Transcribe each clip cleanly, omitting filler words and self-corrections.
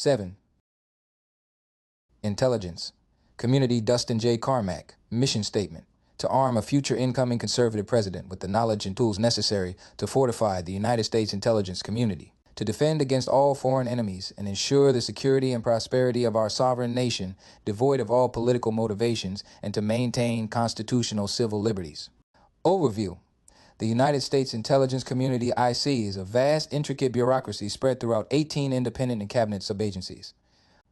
7. Intelligence. Community Dustin J. Carmack. Mission statement: to arm a future incoming conservative president with the knowledge and tools necessary to fortify the United States intelligence community, to defend against all foreign enemies and ensure the security and prosperity of our sovereign nation, devoid of all political motivations, and to maintain constitutional civil liberties. Overview. The United States intelligence community (IC) is a vast, intricate bureaucracy spread throughout 18 independent and cabinet subagencies.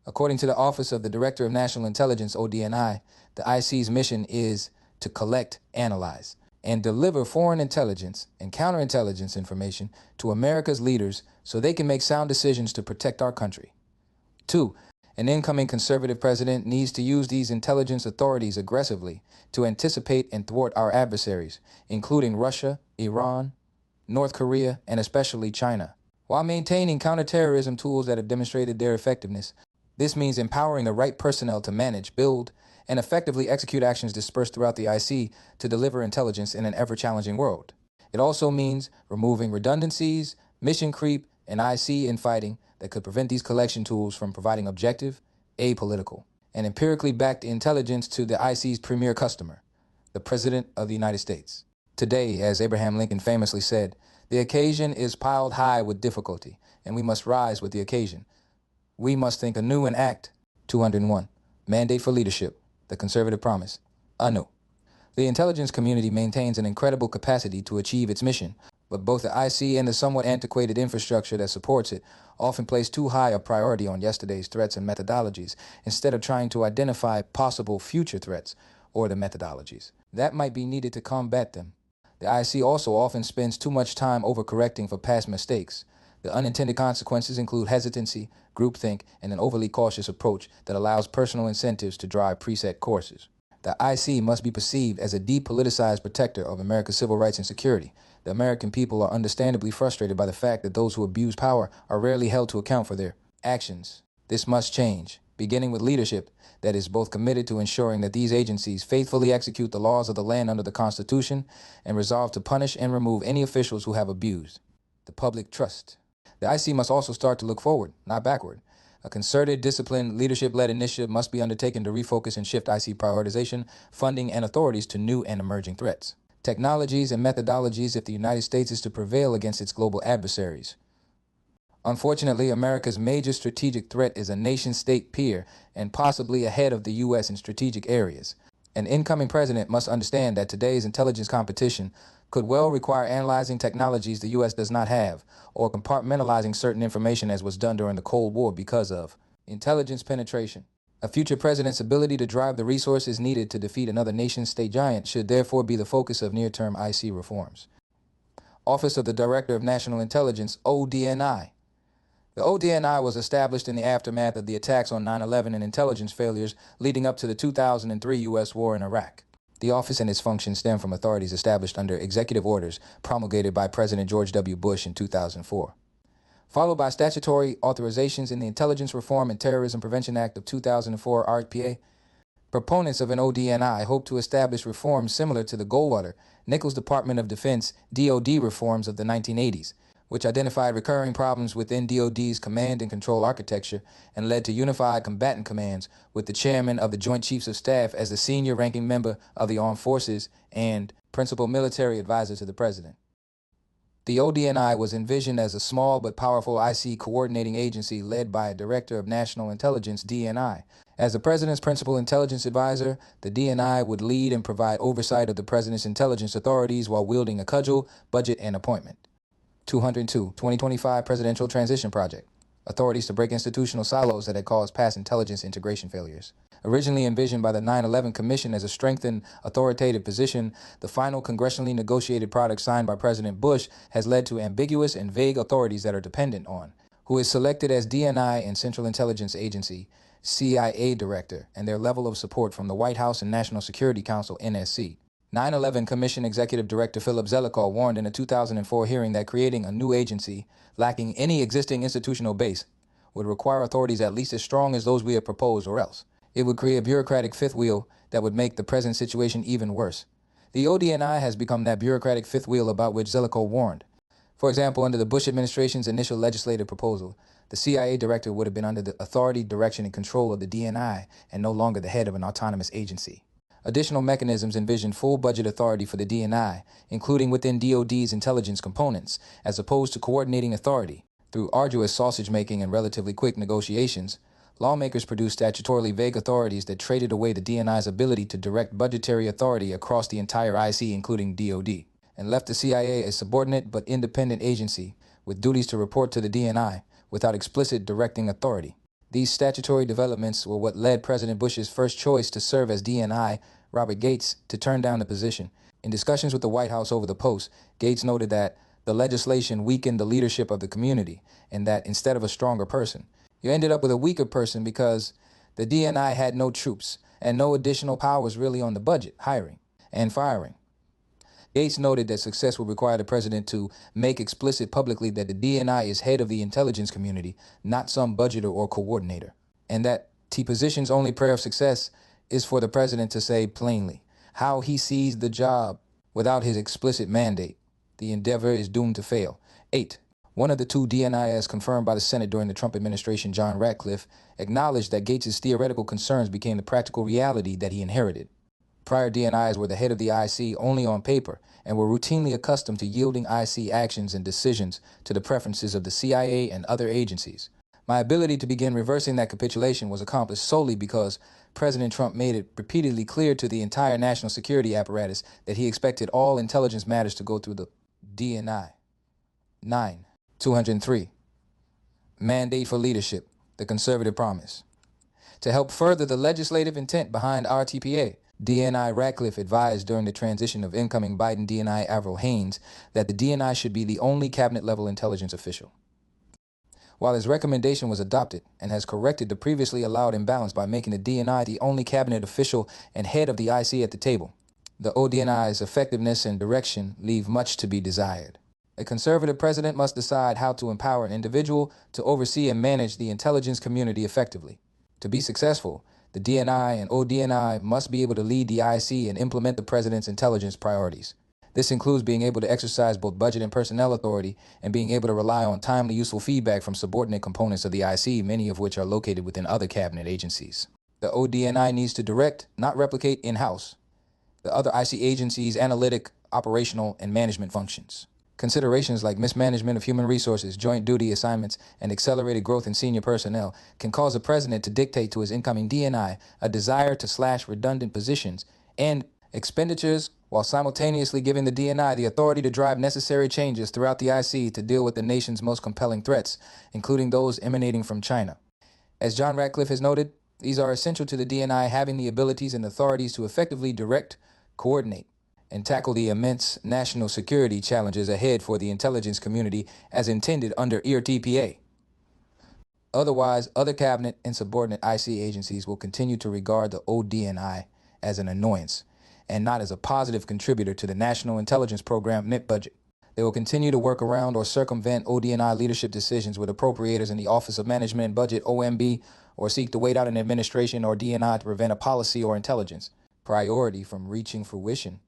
According to the Office of the Director of National Intelligence (ODNI), the IC's mission is to collect, analyze, and deliver foreign intelligence and counterintelligence information to America's leaders so they can make sound decisions to protect our country. 2. An incoming conservative president needs to use these intelligence authorities aggressively to anticipate and thwart our adversaries, including Russia, Iran, North Korea, and especially China, while maintaining counterterrorism tools that have demonstrated their effectiveness. This means empowering the right personnel to manage, build, and effectively execute actions dispersed throughout the IC to deliver intelligence in an ever-challenging world. It also means removing redundancies, mission creep, and IC infighting that could prevent these collection tools from providing objective, apolitical, and empirically backed intelligence to the IC's premier customer, the President of the United States. Today, as Abraham Lincoln famously said, the occasion is piled high with difficulty, and we must rise with the occasion. We must think anew and act. 201. Mandate for leadership. The conservative promise. Anew. The intelligence community maintains an incredible capacity to achieve its mission, but both the IC and the somewhat antiquated infrastructure that supports it often place too high a priority on yesterday's threats and methodologies instead of trying to identify possible future threats or the methodologies that might be needed to combat them. The IC also often spends too much time overcorrecting for past mistakes. The unintended consequences include hesitancy, groupthink, and an overly cautious approach that allows personal incentives to drive preset courses. The IC must be perceived as a depoliticized protector of America's civil rights and security. The American people are understandably frustrated by the fact that those who abuse power are rarely held to account for their actions. This must change, beginning with leadership that is both committed to ensuring that these agencies faithfully execute the laws of the land under the Constitution and resolve to punish and remove any officials who have abused the public trust. The IC must also start to look forward, not backward. A concerted, disciplined, leadership-led initiative must be undertaken to refocus and shift IC prioritization, funding, and authorities to new and emerging threats, technologies, and methodologies if the United States is to prevail against its global adversaries. Unfortunately, America's major strategic threat is a nation-state peer and possibly ahead of the U.S. in strategic areas. An incoming president must understand that today's intelligence competition could well require analyzing technologies the U.S. does not have, or compartmentalizing certain information as was done during the Cold War because of intelligence penetration. A future president's ability to drive the resources needed to defeat another nation-state giant should therefore be the focus of near-term IC reforms. Office of the Director of National Intelligence, ODNI. The ODNI was established in the aftermath of the attacks on 9/11 and intelligence failures leading up to the 2003 U.S. war in Iraq. The office and its functions stem from authorities established under executive orders promulgated by President George W. Bush in 2004, followed by statutory authorizations in the Intelligence Reform and Terrorism Prevention Act of 2004 (RPA). Proponents of an ODNI hope to establish reforms similar to the Goldwater-Nichols Department of Defense (DoD) reforms of the 1980s, which identified recurring problems within DoD's command and control architecture and led to unified combatant commands with the chairman of the Joint Chiefs of Staff as the senior ranking member of the armed forces and principal military advisor to the president. The ODNI was envisioned as a small but powerful IC coordinating agency led by a Director of National Intelligence (DNI). As the President's principal intelligence advisor, the DNI would lead and provide oversight of the President's intelligence authorities while wielding a cudgel, budget, and appointment. 202. 2025 Presidential Transition Project. Authorities to break institutional silos that had caused past intelligence integration failures. Originally envisioned by the 9/11 Commission as a strengthened, authoritative position, the final congressionally negotiated product signed by President Bush has led to ambiguous and vague authorities that are dependent on who is selected as DNI and Central Intelligence Agency, CIA Director, and their level of support from the White House and National Security Council, NSC. 9/11 Commission Executive Director Philip Zelikow warned in a 2004 hearing that creating a new agency, lacking any existing institutional base, would require authorities at least as strong as those we have proposed, or else it would create a bureaucratic fifth wheel that would make the present situation even worse. The ODNI has become that bureaucratic fifth wheel about which Zelikow warned. For example, under the Bush administration's initial legislative proposal, the CIA director would have been under the authority, direction, and control of the DNI and no longer the head of an autonomous agency. Additional mechanisms envision full budget authority for the DNI, including within DoD's intelligence components, as opposed to coordinating authority. Through arduous sausage-making and relatively quick negotiations, lawmakers produced statutorily vague authorities that traded away the DNI's ability to direct budgetary authority across the entire IC, including DoD, and left the CIA a subordinate but independent agency with duties to report to the DNI without explicit directing authority. These statutory developments were what led President Bush's first choice to serve as DNI, Robert Gates, to turn down the position. In discussions with the White House over the post, Gates noted that the legislation weakened the leadership of the community and that instead of a stronger person, you ended up with a weaker person because the DNI had no troops and no additional powers really on the budget, hiring, and firing. Gates noted that success would require the president to make explicit publicly that the DNI is head of the intelligence community, not some budgeter or coordinator, and that T position's only prayer of success is for the president to say plainly how he sees the job without his explicit mandate. The endeavor is doomed to fail. 8. One of the two DNI, as confirmed by the Senate during the Trump administration, John Ratcliffe, acknowledged that Gates's theoretical concerns became the practical reality that he inherited. Prior DNIs were the head of the IC only on paper and were routinely accustomed to yielding IC actions and decisions to the preferences of the CIA and other agencies. My ability to begin reversing that capitulation was accomplished solely because President Trump made it repeatedly clear to the entire national security apparatus that he expected all intelligence matters to go through the DNI. 9. 203. Mandate for leadership, the conservative promise. To help further the legislative intent behind RTPA, DNI Ratcliffe advised during the transition of incoming Biden DNI Avril Haines that the DNI should be the only cabinet-level intelligence official. While his recommendation was adopted and has corrected the previously allowed imbalance by making the DNI the only cabinet official and head of the IC at the table, the ODNI's effectiveness and direction leave much to be desired. A conservative president must decide how to empower an individual to oversee and manage the intelligence community effectively. To be successful, the DNI and ODNI must be able to lead the IC and implement the president's intelligence priorities. This includes being able to exercise both budget and personnel authority and being able to rely on timely, useful feedback from subordinate components of the IC, many of which are located within other cabinet agencies. The ODNI needs to direct, not replicate in-house, the other IC agencies' analytic, operational, and management functions. Considerations like mismanagement of human resources, joint duty assignments, and accelerated growth in senior personnel can cause the president to dictate to his incoming DNI a desire to slash redundant positions and expenditures while simultaneously giving the DNI the authority to drive necessary changes throughout the IC to deal with the nation's most compelling threats, including those emanating from China. As John Ratcliffe has noted, these are essential to the DNI having the abilities and authorities to effectively direct, coordinate, and tackle the immense national security challenges ahead for the intelligence community as intended under ERTPA. Otherwise, other cabinet and subordinate IC agencies will continue to regard the ODNI as an annoyance and not as a positive contributor to the National Intelligence Program NIP budget. They will continue to work around or circumvent ODNI leadership decisions with appropriators in the Office of Management and Budget, OMB, or seek to wait out an administration or DNI to prevent a policy or intelligence priority from reaching fruition.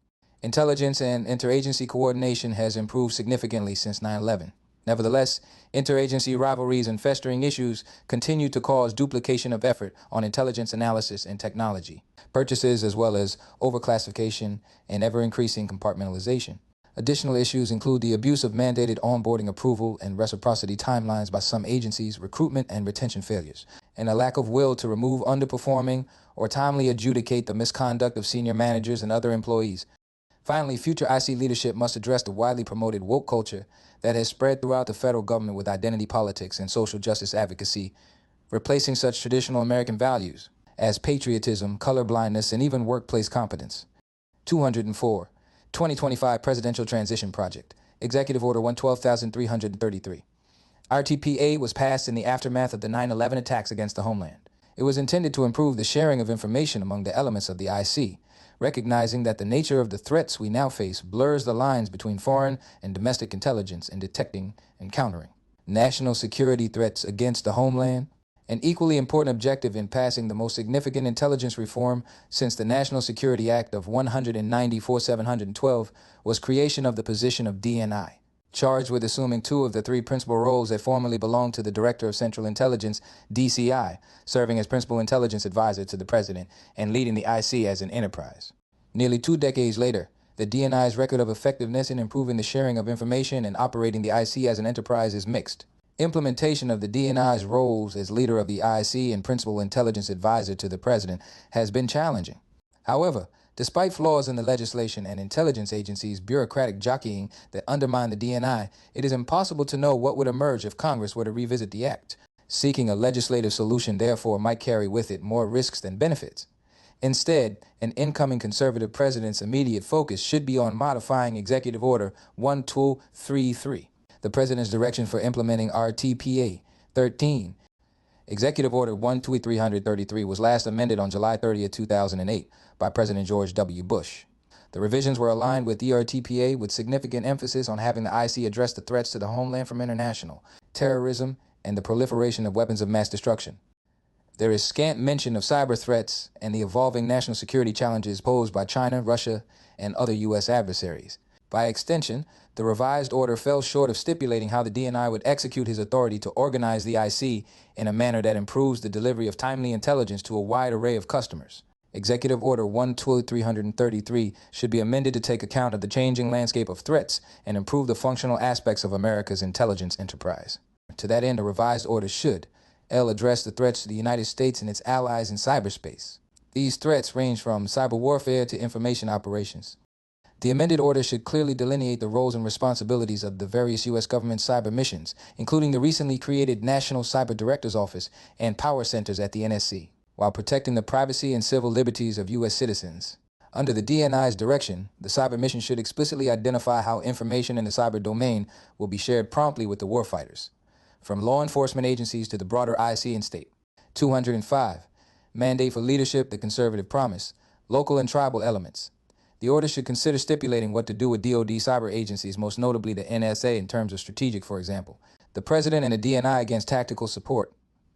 Intelligence and interagency coordination has improved significantly since 9/11. Nevertheless, interagency rivalries and festering issues continue to cause duplication of effort on intelligence analysis and technology, purchases as well as overclassification and ever-increasing compartmentalization. Additional issues include the abuse of mandated onboarding approval and reciprocity timelines by some agencies, recruitment and retention failures, and a lack of will to remove underperforming or timely adjudicate the misconduct of senior managers and other employees. Finally, future IC leadership must address the widely promoted woke culture that has spread throughout the federal government with identity politics and social justice advocacy, replacing such traditional American values as patriotism, colorblindness, and even workplace competence. 204. 2025 Presidential Transition Project. Executive Order 112333. RTPA was passed in the aftermath of the 9/11 attacks against the homeland. It was intended to improve the sharing of information among the elements of the IC, recognizing that the nature of the threats we now face blurs the lines between foreign and domestic intelligence in detecting and countering national security threats against the homeland. An equally important objective in passing the most significant intelligence reform since the National Security Act of 194-712 was creation of the position of DNI, charged with assuming two of the three principal roles that formerly belonged to the Director of Central Intelligence, DCI, serving as Principal Intelligence Advisor to the President and leading the IC as an enterprise. Nearly 2 decades later, the DNI's record of effectiveness in improving the sharing of information and operating the IC as an enterprise is mixed. Implementation of the DNI's roles as leader of the IC and Principal Intelligence Advisor to the President has been challenging. However, despite flaws in the legislation and intelligence agencies' bureaucratic jockeying that undermine the DNI, it is impossible to know what would emerge if Congress were to revisit the act. Seeking a legislative solution, therefore, might carry with it more risks than benefits. Instead, an incoming conservative president's immediate focus should be on modifying Executive Order 1233, the President's direction for implementing RTPA 13. Executive Order 12333 was last amended on July 30, 2008 by President George W. Bush. The revisions were aligned with ERTPA with significant emphasis on having the IC address the threats to the homeland from international terrorism and the proliferation of weapons of mass destruction. There is scant mention of cyber threats and the evolving national security challenges posed by China, Russia, and other U.S. adversaries. By extension, the revised order fell short of stipulating how the DNI would execute his authority to organize the IC in a manner that improves the delivery of timely intelligence to a wide array of customers. Executive Order 12333 should be amended to take account of the changing landscape of threats and improve the functional aspects of America's intelligence enterprise. To that end, a revised order should address the threats to the United States and its allies in cyberspace. These threats range from cyber warfare to information operations. The amended order should clearly delineate the roles and responsibilities of the various U.S. government cyber missions, including the recently created National Cyber Director's Office and power centers at the NSC, while protecting the privacy and civil liberties of U.S. citizens. Under the DNI's direction, the cyber mission should explicitly identify how information in the cyber domain will be shared promptly with the warfighters, from law enforcement agencies to the broader IC and state. 205. Mandate for leadership, the conservative promise, local and tribal elements. The order should consider stipulating what to do with DoD cyber agencies, most notably the NSA in terms of strategic, for example. The President and the DNI against tactical support.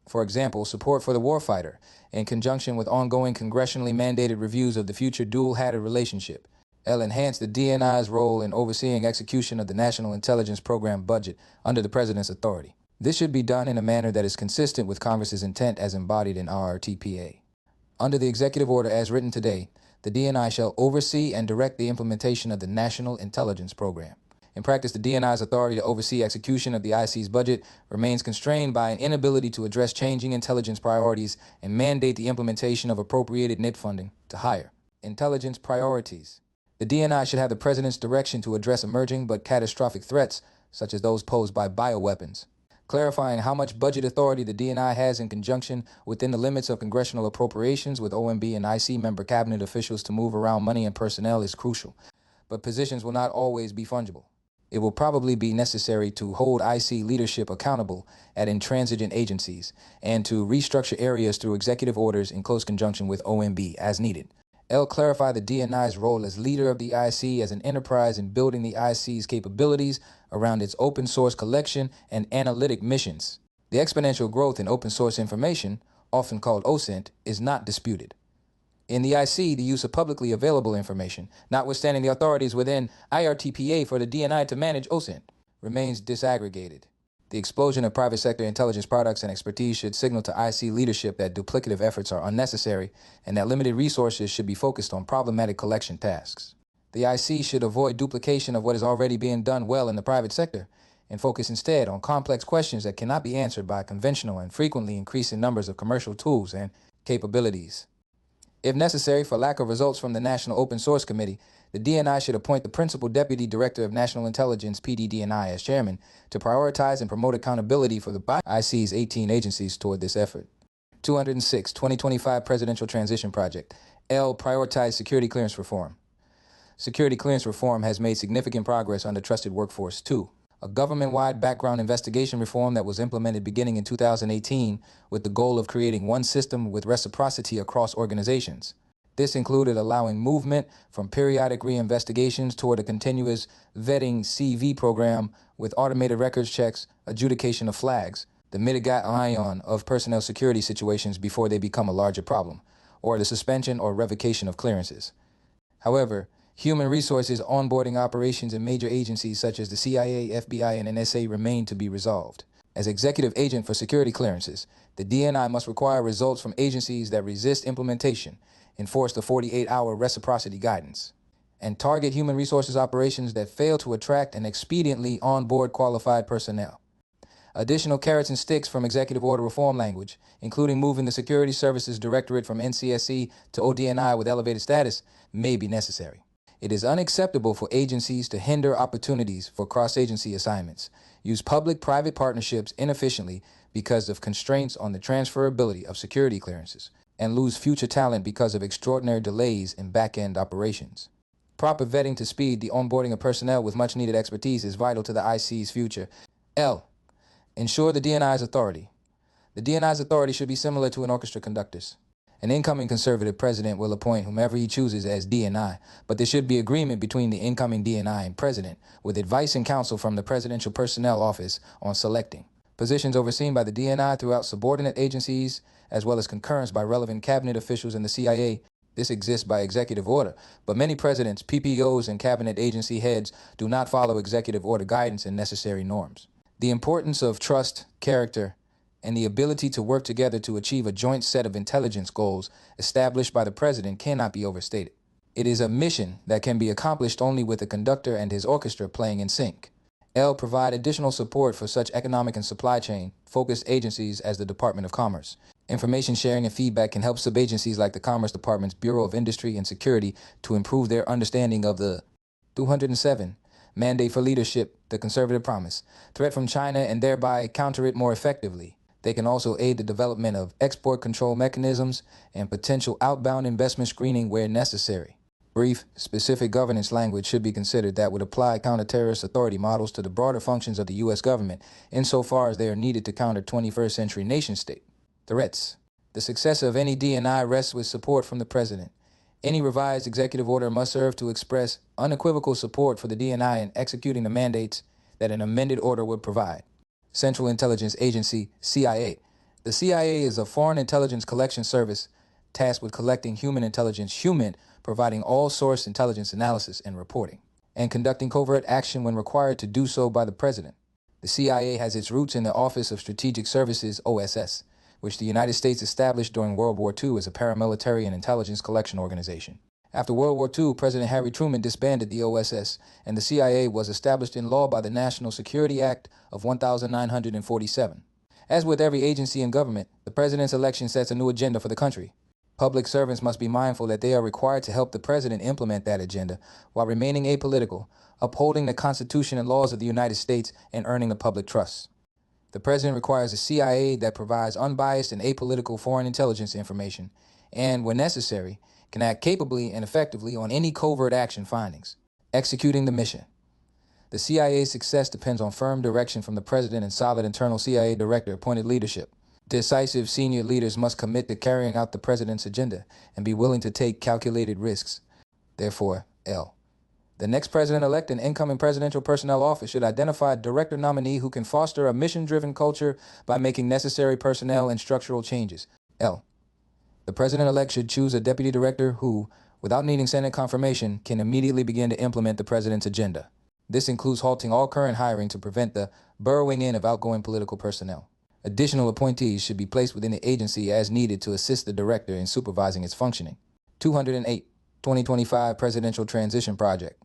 For example, support for the warfighter, in conjunction with ongoing congressionally mandated reviews of the future dual-hatted relationship. Enhance the DNI's role in overseeing execution of the National Intelligence Program budget under the President's authority. This should be done in a manner that is consistent with Congress's intent as embodied in RRTPA. Under the executive order as written today, the DNI shall oversee and direct the implementation of the National Intelligence Program. In practice, the DNI's authority to oversee execution of the IC's budget remains constrained by an inability to address changing intelligence priorities and mandate the implementation of appropriated NIT funding to higher intelligence priorities. The DNI should have the President's direction to address emerging but catastrophic threats, such as those posed by bioweapons, clarifying how much budget authority the DNI has in conjunction within the limits of congressional appropriations with OMB and IC member cabinet officials to move around money and personnel is crucial, but positions will not always be fungible. It will probably be necessary to hold IC leadership accountable at intransigent agencies and to restructure areas through executive orders in close conjunction with OMB as needed. Clarify the DNI's role as leader of the IC as an enterprise in building the IC's capabilities around its open source collection and analytic missions. The exponential growth in open source information, often called OSINT, is not disputed. In the IC, the use of publicly available information, notwithstanding the authorities within IRTPA for the DNI to manage OSINT, remains disaggregated. The explosion of private sector intelligence products and expertise should signal to IC leadership that duplicative efforts are unnecessary and that limited resources should be focused on problematic collection tasks. The IC should avoid duplication of what is already being done well in the private sector and focus instead on complex questions that cannot be answered by conventional and frequently increasing numbers of commercial tools and capabilities. If necessary, for lack of results from the National Open Source Committee, the DNI should appoint the Principal Deputy Director of National Intelligence, PDDNI, as chairman to prioritize and promote accountability for the IC's 18 agencies toward this effort. 206, 2025 Presidential Transition Project. Prioritize security clearance reform. Security clearance reform has made significant progress under Trusted Workforce 2, a government-wide background investigation reform that was implemented beginning in 2018 with the goal of creating one system with reciprocity across organizations. This included allowing movement from periodic reinvestigations toward a continuous vetting CV program with automated records checks, adjudication of flags, the mitigation of personnel security situations before they become a larger problem, or the suspension or revocation of clearances. However, Human resources onboarding operations in major agencies such as the CIA, FBI, and NSA remain to be resolved. As executive agent for security clearances, the DNI must require results from agencies that resist implementation, enforce the 48-hour reciprocity guidance, and target human resources operations that fail to attract and expediently onboard qualified personnel. Additional carrots and sticks from executive order reform language, including moving the Security Services Directorate from NCTC to ODNI with elevated status, may be necessary. It is unacceptable for agencies to hinder opportunities for cross-agency assignments, use public-private partnerships inefficiently because of constraints on the transferability of security clearances, and lose future talent because of extraordinary delays in back-end operations. Proper vetting to speed the onboarding of personnel with much-needed expertise is vital to the IC's future. L. Ensure the DNI's authority. The DNI's authority should be similar to an orchestra conductor's. An incoming conservative president will appoint whomever he chooses as DNI, but there should be agreement between the incoming DNI and president, with advice and counsel from the Presidential Personnel Office on selecting positions overseen by the DNI throughout subordinate agencies, as well as concurrence by relevant cabinet officials in the CIA. This exists by executive order, but many presidents, PPOs, and cabinet agency heads do not follow executive order guidance and necessary norms. The importance of trust, character, and the ability to work together to achieve a joint set of intelligence goals established by the president cannot be overstated. It is a mission that can be accomplished only with the conductor and his orchestra playing in sync. L. Provide additional support for such economic and supply chain focused agencies as the Department of Commerce. Information sharing and feedback can help sub-agencies like the Commerce Department's Bureau of Industry and Security to improve their understanding of the 207 Mandate for Leadership, the Conservative Promise, threat from China, and thereby counter it more effectively. They can also aid the development of export control mechanisms and potential outbound investment screening where necessary. Brief, specific governance language should be considered that would apply counter-terrorist authority models to the broader functions of the U.S. government insofar as they are needed to counter 21st century nation-state threats. The success of any DNI rests with support from the President. Any revised executive order must serve to express unequivocal support for the DNI in executing the mandates that an amended order would provide. Central Intelligence Agency, CIA. The CIA is a foreign intelligence collection service tasked with collecting human intelligence, providing all source intelligence analysis and reporting, and conducting covert action when required to do so by the President. The CIA has its roots in the Office of Strategic Services, OSS, which the United States established during World War II as a paramilitary and intelligence collection organization. After World War II, President Harry Truman disbanded the OSS, and the CIA was established in law by the National Security Act of 1947. As with every agency in government, the president's election sets a new agenda for the country. Public servants must be mindful that they are required to help the president implement that agenda while remaining apolitical, upholding the Constitution and laws of the United States, and earning the public trust. The president requires a CIA that provides unbiased and apolitical foreign intelligence information, and, when necessary, can act capably and effectively on any covert action findings. Executing the mission. The CIA's success depends on firm direction from the president and solid internal CIA director-appointed leadership. Decisive senior leaders must commit to carrying out the president's agenda and be willing to take calculated risks. Therefore, L. The next president-elect and incoming presidential personnel office should identify a director nominee who can foster a mission-driven culture by making necessary personnel and structural changes. L. The president-elect should choose a deputy director who, without needing Senate confirmation, can immediately begin to implement the president's agenda. This includes halting all current hiring to prevent the burrowing in of outgoing political personnel. Additional appointees should be placed within the agency as needed to assist the director in supervising its functioning. 208. 2025 Presidential Transition Project.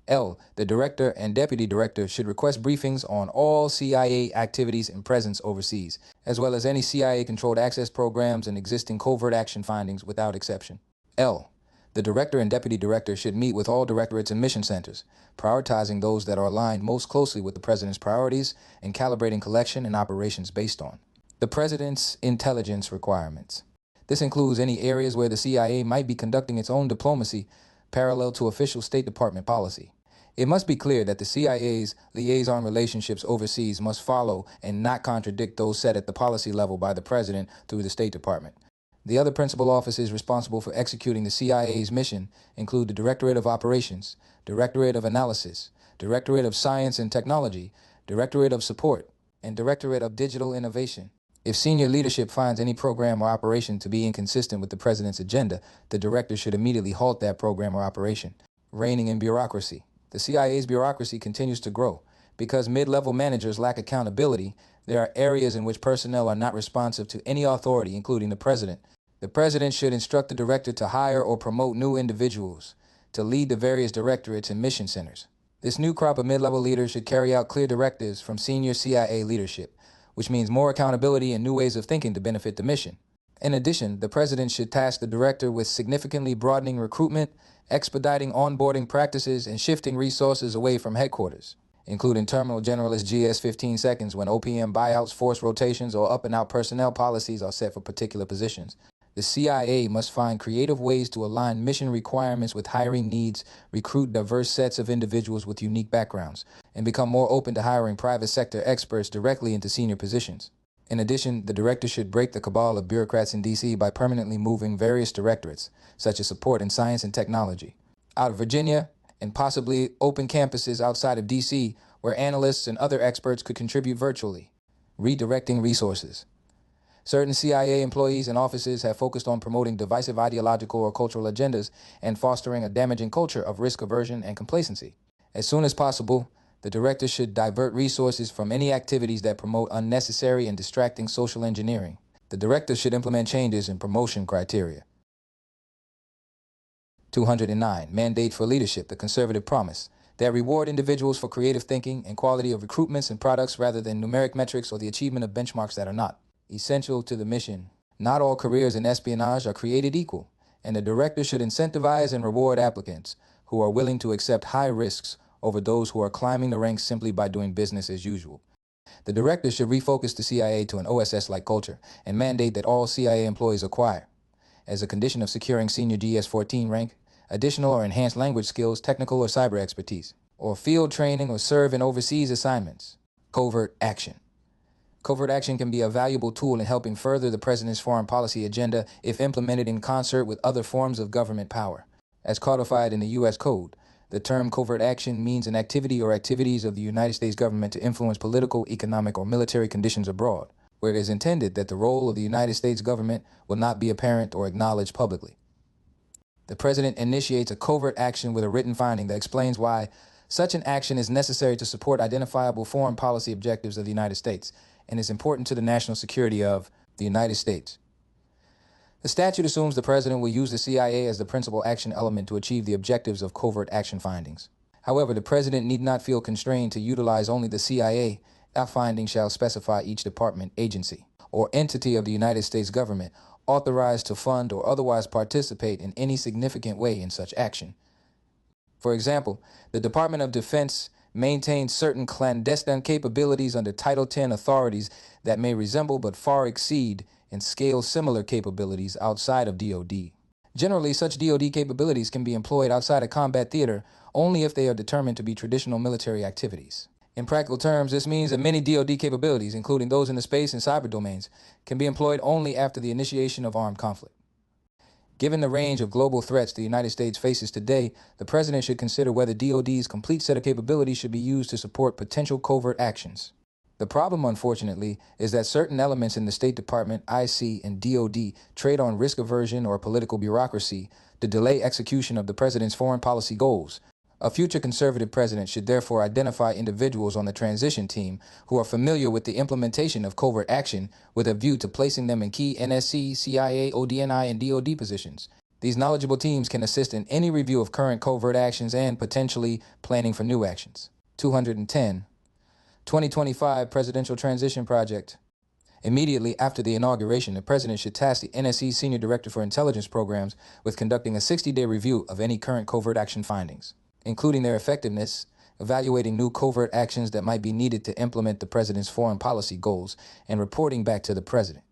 L. The director and deputy director should request briefings on all CIA activities and presence overseas, as well as any CIA-controlled access programs and existing covert action findings without exception. L. The director and deputy director should meet with all directorates and mission centers, prioritizing those that are aligned most closely with the president's priorities and calibrating collection and operations based on the president's intelligence requirements. This includes any areas where the CIA might be conducting its own diplomacy parallel to official State Department policy. It must be clear that the CIA's liaison relationships overseas must follow and not contradict those set at the policy level by the President through the State Department. The other principal offices responsible for executing the CIA's mission include the Directorate of Operations, Directorate of Analysis, Directorate of Science and Technology, Directorate of Support, and Directorate of Digital Innovation. If senior leadership finds any program or operation to be inconsistent with the President's agenda, the director should immediately halt that program or operation. Reigning in bureaucracy. The CIA's bureaucracy continues to grow. Because mid-level managers lack accountability, there are areas in which personnel are not responsive to any authority, including the president. The president should instruct the director to hire or promote new individuals to lead the various directorates and mission centers. This new crop of mid-level leaders should carry out clear directives from senior CIA leadership, which means more accountability and new ways of thinking to benefit the mission. In addition, the president should task the director with significantly broadening recruitment, expediting onboarding practices, and shifting resources away from headquarters, including terminal generalist GS 15 seconds when OPM buyouts, forced rotations, or up-and-out personnel policies are set for particular positions. The CIA must find creative ways to align mission requirements with hiring needs, recruit diverse sets of individuals with unique backgrounds, and become more open to hiring private sector experts directly into senior positions. In addition, the director should break the cabal of bureaucrats in D.C. by permanently moving various directorates, such as support in science and technology, out of Virginia and possibly open campuses outside of D.C. where analysts and other experts could contribute virtually. Redirecting resources. Certain CIA employees and offices have focused on promoting divisive ideological or cultural agendas and fostering a damaging culture of risk aversion and complacency. As soon as possible, the director should divert resources from any activities that promote unnecessary and distracting social engineering. The director should implement changes in promotion criteria. 209. Mandate for leadership, the conservative promise, that reward individuals for creative thinking and quality of recruitments and products rather than numeric metrics or the achievement of benchmarks that are not essential to the mission. Not all careers in espionage are created equal, and the director should incentivize and reward applicants who are willing to accept high risks over those who are climbing the ranks simply by doing business as usual. The director should refocus the CIA to an OSS-like culture and mandate that all CIA employees acquire, as a condition of securing senior GS-14 rank, additional or enhanced language skills, technical or cyber expertise, or field training or serve in overseas assignments. Covert action. Covert action can be a valuable tool in helping further the president's foreign policy agenda if implemented in concert with other forms of government power. As codified in the U.S. Code, the term covert action means an activity or activities of the United States government to influence political, economic, or military conditions abroad, where it is intended that the role of the United States government will not be apparent or acknowledged publicly. The president initiates a covert action with a written finding that explains why such an action is necessary to support identifiable foreign policy objectives of the United States and is important to the national security of the United States. The statute assumes the president will use the CIA as the principal action element to achieve the objectives of covert action findings. However, the president need not feel constrained to utilize only the CIA. That finding shall specify each department, agency, or entity of the United States government authorized to fund or otherwise participate in any significant way in such action. For example, the Department of Defense maintains certain clandestine capabilities under Title X authorities that may resemble but far exceed in scale similar capabilities outside of DoD. Generally, such DoD capabilities can be employed outside a combat theater only if they are determined to be traditional military activities. In practical terms, this means that many DoD capabilities, including those in the space and cyber domains, can be employed only after the initiation of armed conflict. Given the range of global threats the United States faces today, the president should consider whether DoD's complete set of capabilities should be used to support potential covert actions. The problem, unfortunately, is that certain elements in the State Department, IC, and DoD trade on risk aversion or political bureaucracy to delay execution of the president's foreign policy goals. A future conservative president should therefore identify individuals on the transition team who are familiar with the implementation of covert action with a view to placing them in key NSC, CIA, ODNI, and DoD positions. These knowledgeable teams can assist in any review of current covert actions and potentially planning for new actions. 210. 2025 Presidential Transition Project. Immediately after the inauguration, the president should task the NSC Senior Director for Intelligence Programs with conducting a 60-day review of any current covert action findings, including their effectiveness, evaluating new covert actions that might be needed to implement the president's foreign policy goals, and reporting back to the president.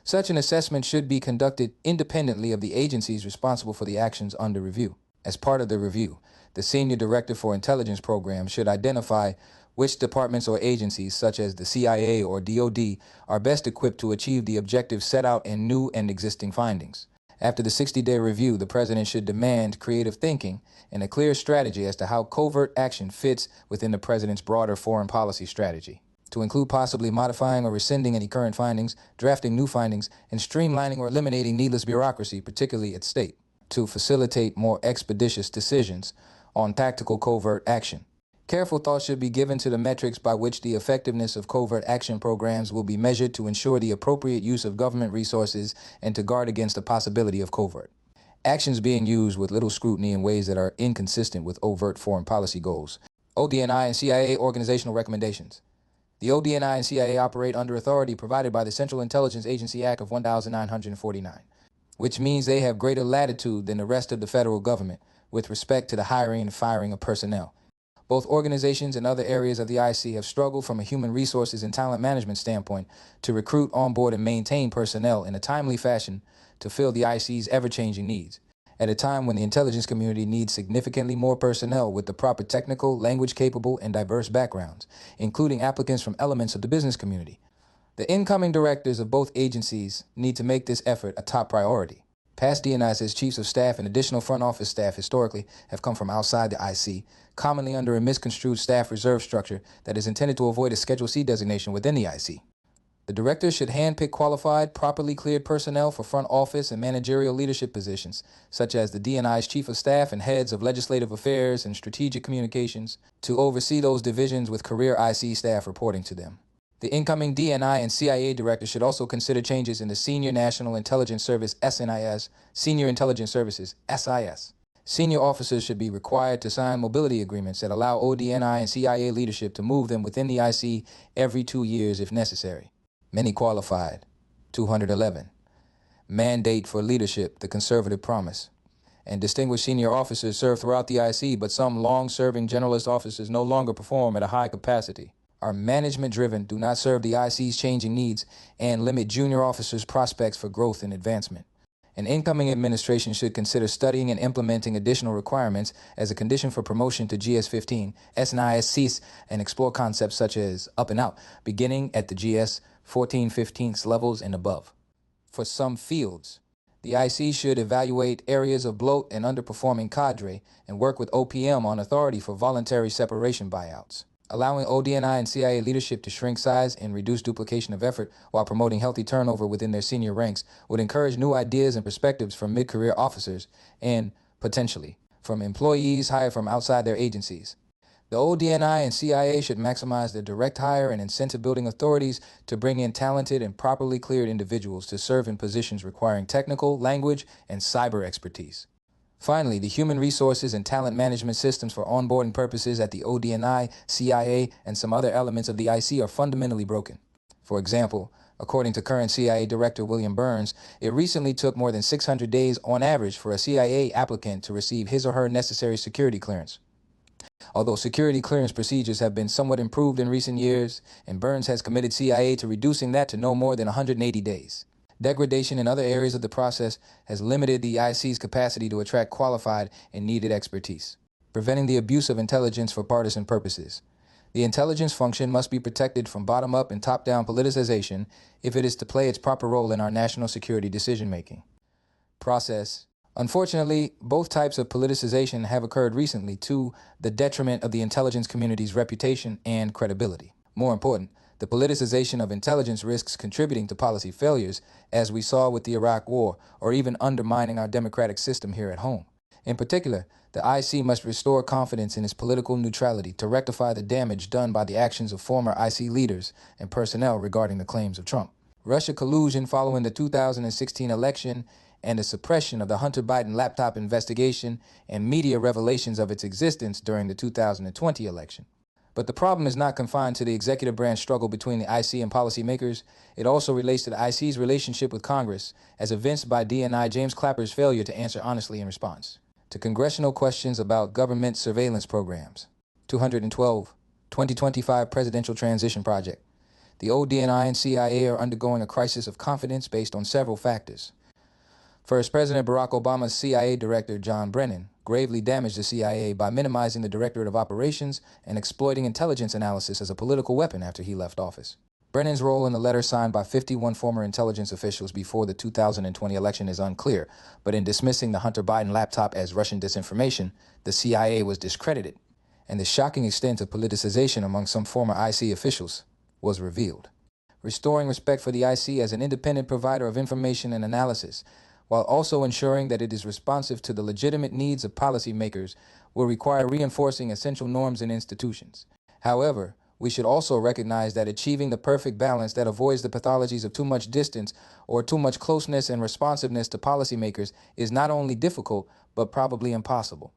Such an assessment should be conducted independently of the agencies responsible for the actions under review. As part of the review, the Senior Director for Intelligence Programs should identify which departments or agencies, such as the CIA or DoD, are best equipped to achieve the objectives set out in new and existing findings. After the 60-day review, the president should demand creative thinking and a clear strategy as to how covert action fits within the president's broader foreign policy strategy, to include possibly modifying or rescinding any current findings, drafting new findings, and streamlining or eliminating needless bureaucracy, particularly at state, to facilitate more expeditious decisions on tactical covert action. Careful thought should be given to the metrics by which the effectiveness of covert action programs will be measured to ensure the appropriate use of government resources and to guard against the possibility of covert actions being used with little scrutiny in ways that are inconsistent with overt foreign policy goals. ODNI and CIA organizational recommendations. The ODNI and CIA operate under authority provided by the Central Intelligence Agency Act of 1949, which means they have greater latitude than the rest of the federal government with respect to the hiring and firing of personnel. Both organizations and other areas of the IC have struggled from a human resources and talent management standpoint to recruit, onboard, and maintain personnel in a timely fashion to fill the IC's ever-changing needs, at a time when the intelligence community needs significantly more personnel with the proper technical, language-capable, and diverse backgrounds, including applicants from elements of the business community. The incoming directors of both agencies need to make this effort a top priority. Past DNIs as chiefs of staff and additional front office staff historically have come from outside the IC, commonly under a misconstrued staff reserve structure that is intended to avoid a Schedule C designation within the IC. The directors should handpick qualified, properly cleared personnel for front office and managerial leadership positions, such as the DNI's chief of staff and heads of legislative affairs and strategic communications, to oversee those divisions with career IC staff reporting to them. The incoming DNI and CIA director should also consider changes in the Senior National Intelligence Service (SNIS), Senior Intelligence Services (SIS). Senior officers should be required to sign mobility agreements that allow ODNI and CIA leadership to move them within the IC every 2 years if necessary. Many qualified. 211. Mandate for leadership, the conservative promise. And distinguished senior officers serve throughout the IC, but some long-serving generalist officers no longer perform at a high capacity, are management-driven, do not serve the IC's changing needs, and limit junior officers' prospects for growth and advancement. An incoming administration should consider studying and implementing additional requirements as a condition for promotion to GS-15, SNIS cease, and explore concepts such as up and out, beginning at the GS-14-15 levels and above. For some fields, the IC should evaluate areas of bloat and underperforming cadre and work with OPM on authority for voluntary separation buyouts. Allowing ODNI and CIA leadership to shrink size and reduce duplication of effort while promoting healthy turnover within their senior ranks would encourage new ideas and perspectives from mid-career officers and, potentially, from employees hired from outside their agencies. The ODNI and CIA should maximize their direct hire and incentive-building authorities to bring in talented and properly cleared individuals to serve in positions requiring technical, language, and cyber expertise. Finally, the human resources and talent management systems for onboarding purposes at the ODNI, CIA, and some other elements of the IC are fundamentally broken. For example, according to current CIA Director William Burns, it recently took more than 600 days on average for a CIA applicant to receive his or her necessary security clearance. Although security clearance procedures have been somewhat improved in recent years, and Burns has committed CIA to reducing that to no more than 180 days. Degradation in other areas of the process has limited the IC's capacity to attract qualified and needed expertise, preventing the abuse of intelligence for partisan purposes. The intelligence function must be protected from bottom-up and top-down politicization if it is to play its proper role in our national security decision-making process. Unfortunately, both types of politicization have occurred recently to the detriment of the intelligence community's reputation and credibility. More important, the politicization of intelligence risks contributing to policy failures, as we saw with the Iraq War, or even undermining our democratic system here at home. In particular, the IC must restore confidence in its political neutrality to rectify the damage done by the actions of former IC leaders and personnel regarding the claims of Trump. Russia collusion following the 2016 election and the suppression of the Hunter Biden laptop investigation and media revelations of its existence during the 2020 election. But the problem is not confined to the executive branch struggle between the IC and policymakers. It also relates to the IC's relationship with Congress, as evinced by DNI James Clapper's failure to answer honestly in response to congressional questions about government surveillance programs. 212. 2025 Presidential Transition Project. The ODNI and CIA are undergoing a crisis of confidence based on several factors. First, President Barack Obama's CIA Director John Brennan gravely damaged the CIA by minimizing the Directorate of Operations and exploiting intelligence analysis as a political weapon after he left office. Brennan's role in the letter signed by 51 former intelligence officials before the 2020 election is unclear, but in dismissing the Hunter Biden laptop as Russian disinformation, the CIA was discredited, and the shocking extent of politicization among some former IC officials was revealed. Restoring respect for the IC as an independent provider of information and analysis while also ensuring that it is responsive to the legitimate needs of policymakers, will require reinforcing essential norms and institutions. However, we should also recognize that achieving the perfect balance that avoids the pathologies of too much distance or too much closeness and responsiveness to policymakers is not only difficult, but probably impossible.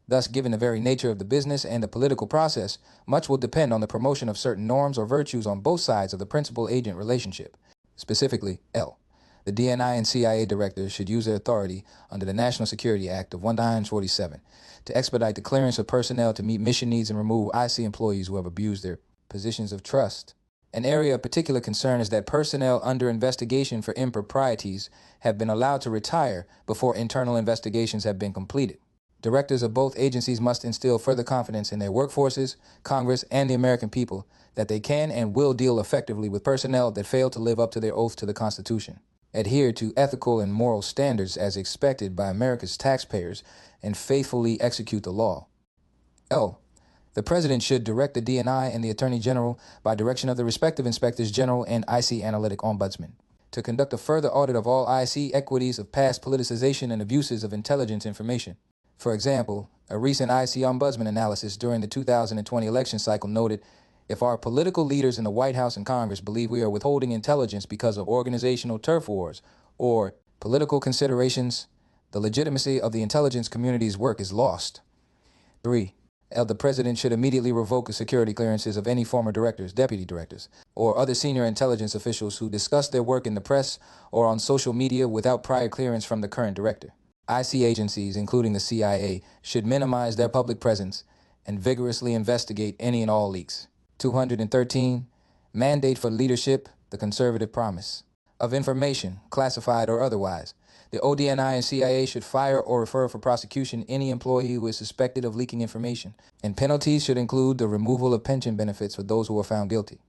Thus, given the very nature of the business and the political process, much will depend on the promotion of certain norms or virtues on both sides of the principal-agent relationship. Specifically, L. The DNI and CIA directors should use their authority under the National Security Act of 1947 to expedite the clearance of personnel to meet mission needs and remove IC employees who have abused their positions of trust. An area of particular concern is that personnel under investigation for improprieties have been allowed to retire before internal investigations have been completed. Directors of both agencies must instill further confidence in their workforces, Congress, and the American people that they can and will deal effectively with personnel that fail to live up to their oath to the Constitution, adhere to ethical and moral standards as expected by America's taxpayers, and faithfully execute the law. L. The President should direct the DNI and the Attorney General, by direction of the respective Inspectors General and IC Analytical Ombudsman, to conduct a further audit of all IC equities of past politicization and abuses of intelligence information. For example, a recent IC Ombudsman analysis during the 2020 election cycle noted, if our political leaders in the White House and Congress believe we are withholding intelligence because of organizational turf wars or political considerations, the legitimacy of the intelligence community's work is lost. 3. The President should immediately revoke the security clearances of any former directors, deputy directors, or other senior intelligence officials who discuss their work in the press or on social media without prior clearance from the current director. IC agencies, including the CIA, should minimize their public presence and vigorously investigate any and all leaks. 213. Mandate for leadership, the conservative promise of information, classified or otherwise. The ODNI and CIA should fire or refer for prosecution any employee who is suspected of leaking information, and penalties should include the removal of pension benefits for those who are found guilty.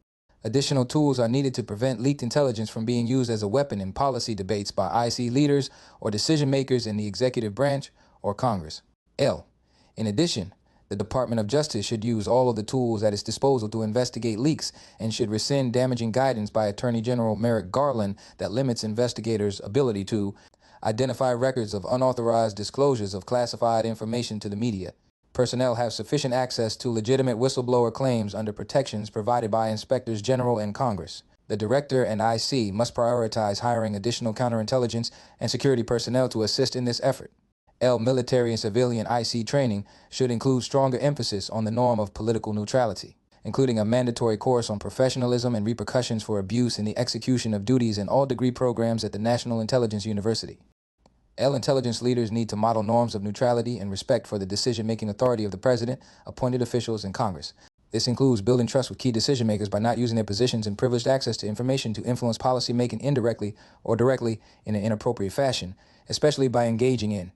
Additional tools are needed to prevent leaked intelligence from being used as a weapon in policy debates by IC leaders or decision makers in the executive branch or Congress. L. In addition, the Department of Justice should use all of the tools at its disposal to investigate leaks and should rescind damaging guidance by Attorney General Merrick Garland that limits investigators' ability to identify records of unauthorized disclosures of classified information to the media. Personnel have sufficient access to legitimate whistleblower claims under protections provided by Inspectors General and Congress. The Director and IC must prioritize hiring additional counterintelligence and security personnel to assist in this effort. L. Military and civilian IC training should include stronger emphasis on the norm of political neutrality, including a mandatory course on professionalism and repercussions for abuse in the execution of duties in all degree programs at the National Intelligence University. L. Intelligence leaders need to model norms of neutrality and respect for the decision-making authority of the President, appointed officials, and Congress. This includes building trust with key decision-makers by not using their positions and privileged access to information to influence policy-making indirectly or directly in an inappropriate fashion, especially by engaging in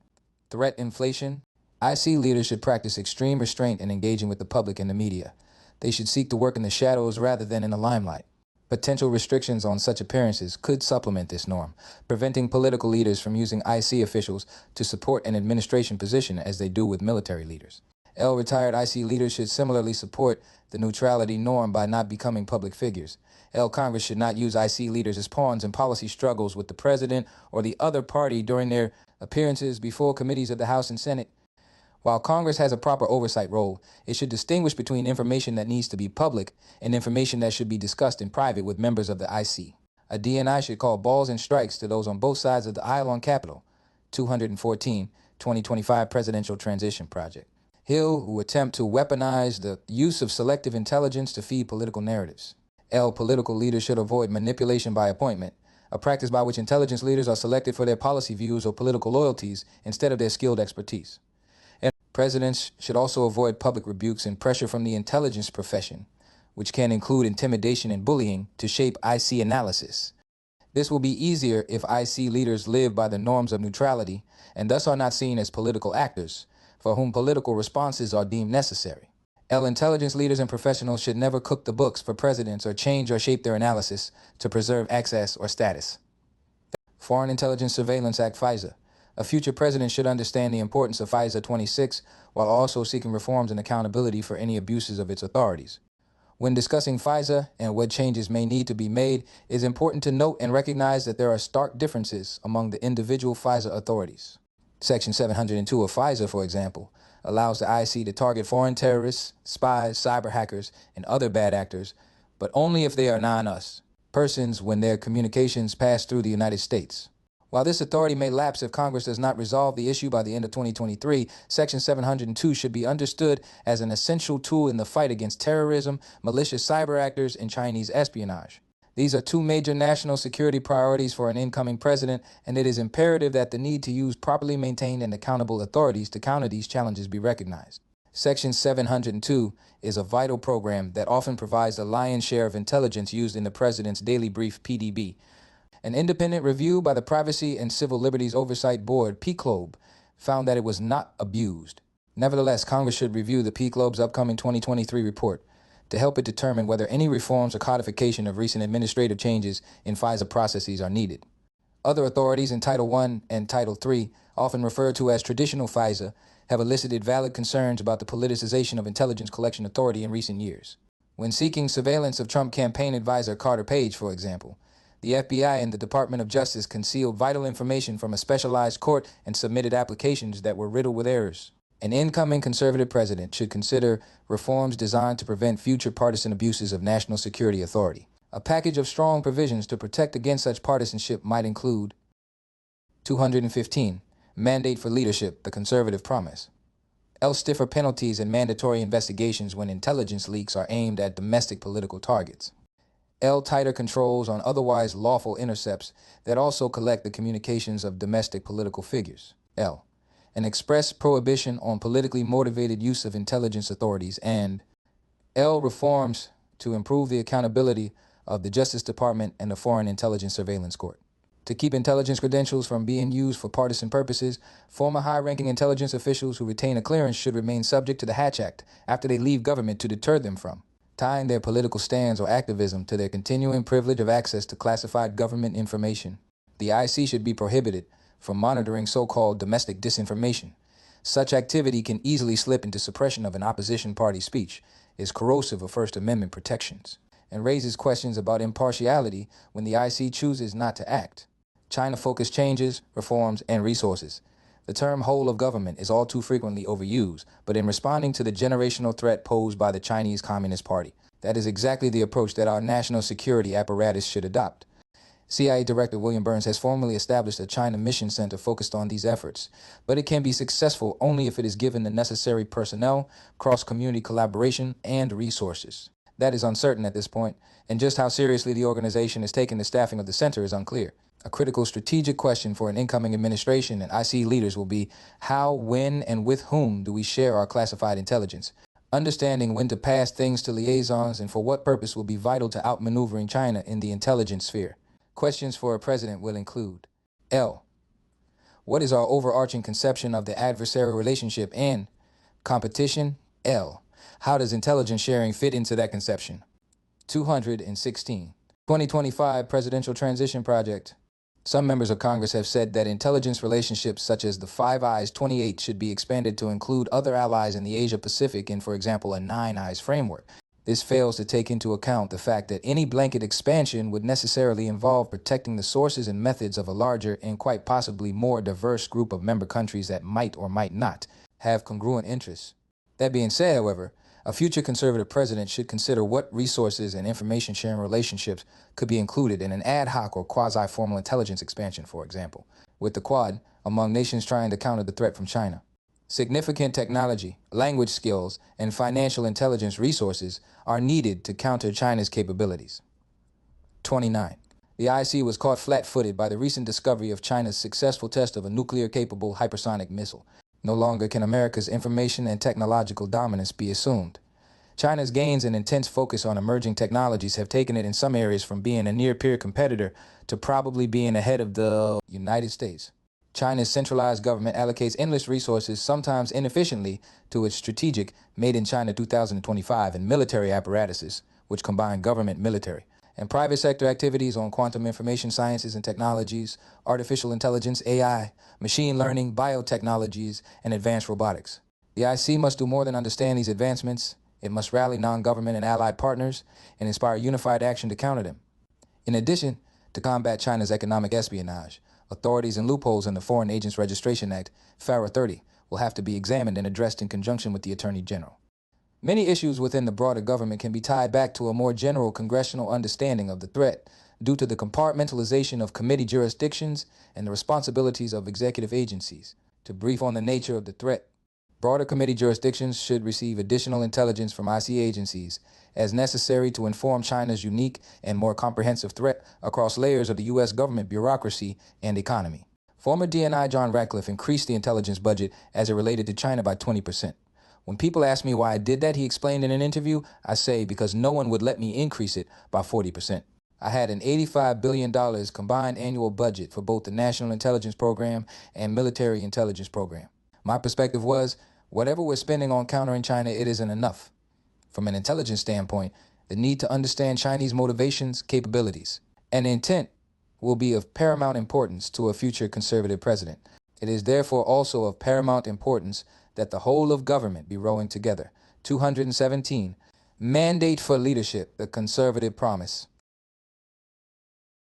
threat inflation. IC leaders should practice extreme restraint in engaging with the public and the media. They should seek to work in the shadows rather than in the limelight. Potential restrictions on such appearances could supplement this norm, preventing political leaders from using IC officials to support an administration position as they do with military leaders. L. Retired IC leaders should similarly support the neutrality norm by not becoming public figures. L. Congress should not use IC leaders as pawns in policy struggles with the President or the other party during their appearances before committees of the House and Senate. While Congress has a proper oversight role, it should distinguish between information that needs to be public and information that should be discussed in private with members of the IC. A DNI should call balls and strikes to those on both sides of the aisle on Capitol. 214, 2025 Presidential Transition Project. Hill, who attempt to weaponize the use of selective intelligence to feed political narratives. L. Political leaders should avoid manipulation by appointment, a practice by which intelligence leaders are selected for their policy views or political loyalties instead of their skilled expertise. Presidents should also avoid public rebukes and pressure from the intelligence profession, which can include intimidation and bullying, to shape IC analysis. This will be easier if IC leaders live by the norms of neutrality and thus are not seen as political actors, for whom political responses are deemed necessary. L. Intelligence leaders and professionals should never cook the books for presidents or change or shape their analysis to preserve access or status. Foreign Intelligence Surveillance Act, FISA. A future president should understand the importance of FISA 26 while also seeking reforms and accountability for any abuses of its authorities. When discussing FISA and what changes may need to be made, it is important to note and recognize that there are stark differences among the individual FISA authorities. Section 702 of FISA, for example, allows the IC to target foreign terrorists, spies, cyber hackers, and other bad actors, but only if they are non-US persons when their communications pass through the United States. While this authority may lapse if Congress does not resolve the issue by the end of 2023, Section 702 should be understood as an essential tool in the fight against terrorism, malicious cyber actors, and Chinese espionage. These are two major national security priorities for an incoming president, and it is imperative that the need to use properly maintained and accountable authorities to counter these challenges be recognized. Section 702 is a vital program that often provides the lion's share of intelligence used in the President's Daily Brief (PDB). An independent review by the Privacy and Civil Liberties Oversight Board, PCLOB, found that it was not abused. Nevertheless, Congress should review the PCLOB's upcoming 2023 report to help it determine whether any reforms or codification of recent administrative changes in FISA processes are needed. Other authorities in Title I and Title III, often referred to as traditional FISA, have elicited valid concerns about the politicization of intelligence collection authority in recent years. When seeking surveillance of Trump campaign advisor Carter Page, for example, the FBI and the Department of Justice concealed vital information from a specialized court and submitted applications that were riddled with errors. An incoming conservative president should consider reforms designed to prevent future partisan abuses of national security authority. A package of strong provisions to protect against such partisanship might include 215. Mandate for leadership, the conservative promise. Stiffer penalties and mandatory investigations when intelligence leaks are aimed at domestic political targets. Tighter controls on otherwise lawful intercepts that also collect the communications of domestic political figures. An express prohibition on politically motivated use of intelligence authorities. And reforms to improve the accountability of the Justice Department and the Foreign Intelligence Surveillance Court. To keep intelligence credentials from being used for partisan purposes, former high-ranking intelligence officials who retain a clearance should remain subject to the Hatch Act after they leave government to deter them from tying their political stands or activism to their continuing privilege of access to classified government information. The IC should be prohibited from monitoring so-called domestic disinformation. Such activity can easily slip into suppression of an opposition party's speech, is corrosive of First Amendment protections, and raises questions about impartiality when the IC chooses not to act. China-focused changes, reforms, and resources. The term whole of government is all too frequently overused, but in responding to the generational threat posed by the Chinese Communist Party, that is exactly the approach that our national security apparatus should adopt. CIA Director William Burns has formally established a China Mission Center focused on these efforts, but it can be successful only if it is given the necessary personnel, cross-community collaboration, and resources. That is uncertain at this point, and just how seriously the organization is taking the staffing of the center is unclear. A critical strategic question for an incoming administration and IC leaders will be how, when, and with whom do we share our classified intelligence? Understanding when to pass things to liaisons and for what purpose will be vital to outmaneuvering China in the intelligence sphere. Questions for a president will include what is our overarching conception of the adversarial relationship and competition? How does intelligence sharing fit into that conception? 216. 2025 Presidential Transition Project. Some members of Congress have said that intelligence relationships such as the Five Eyes 28 should be expanded to include other allies in the Asia-Pacific in, for example, a Nine Eyes framework. This fails to take into account the fact that any blanket expansion would necessarily involve protecting the sources and methods of a larger and quite possibly more diverse group of member countries that might or might not have congruent interests. That being said, however, a future conservative president should consider what resources and information sharing relationships could be included in an ad hoc or quasi-formal intelligence expansion, for example, with the Quad among nations trying to counter the threat from China. Significant technology, language skills, and financial intelligence resources are needed to counter China's capabilities. 29. The IC was caught flat-footed by the recent discovery of China's successful test of a nuclear-capable hypersonic missile. No longer can America's information and technological dominance be assumed. China's gains and intense focus on emerging technologies have taken it in some areas from being a near-peer competitor to probably being ahead of the United States. China's centralized government allocates endless resources, sometimes inefficiently, to its strategic Made in China 2025 and military apparatuses, which combine government, military, and private sector activities on quantum information sciences and technologies, artificial intelligence, AI, machine learning, biotechnologies, and advanced robotics. The IC must do more than understand these advancements. It must rally non-government and allied partners and inspire unified action to counter them. In addition, to combat China's economic espionage, authorities and loopholes in the Foreign Agents Registration Act, FARA 30, will have to be examined and addressed in conjunction with the Attorney General. Many issues within the broader government can be tied back to a more general congressional understanding of the threat due to the compartmentalization of committee jurisdictions and the responsibilities of executive agencies. To brief on the nature of the threat, broader committee jurisdictions should receive additional intelligence from IC agencies as necessary to inform China's unique and more comprehensive threat across layers of the U.S. government bureaucracy and economy. Former DNI John Ratcliffe increased the intelligence budget as it related to China by 20%. When people ask me why I did that, he explained in an interview, I say because no one would let me increase it by 40%. I had an $85 billion combined annual budget for both the National Intelligence Program and Military Intelligence Program. My perspective was, whatever we're spending on countering China, it isn't enough. From an intelligence standpoint, the need to understand Chinese motivations, capabilities, and intent will be of paramount importance to a future conservative president. It is therefore also of paramount importance that the whole of government be rowing together. 217, Mandate for Leadership, the Conservative Promise.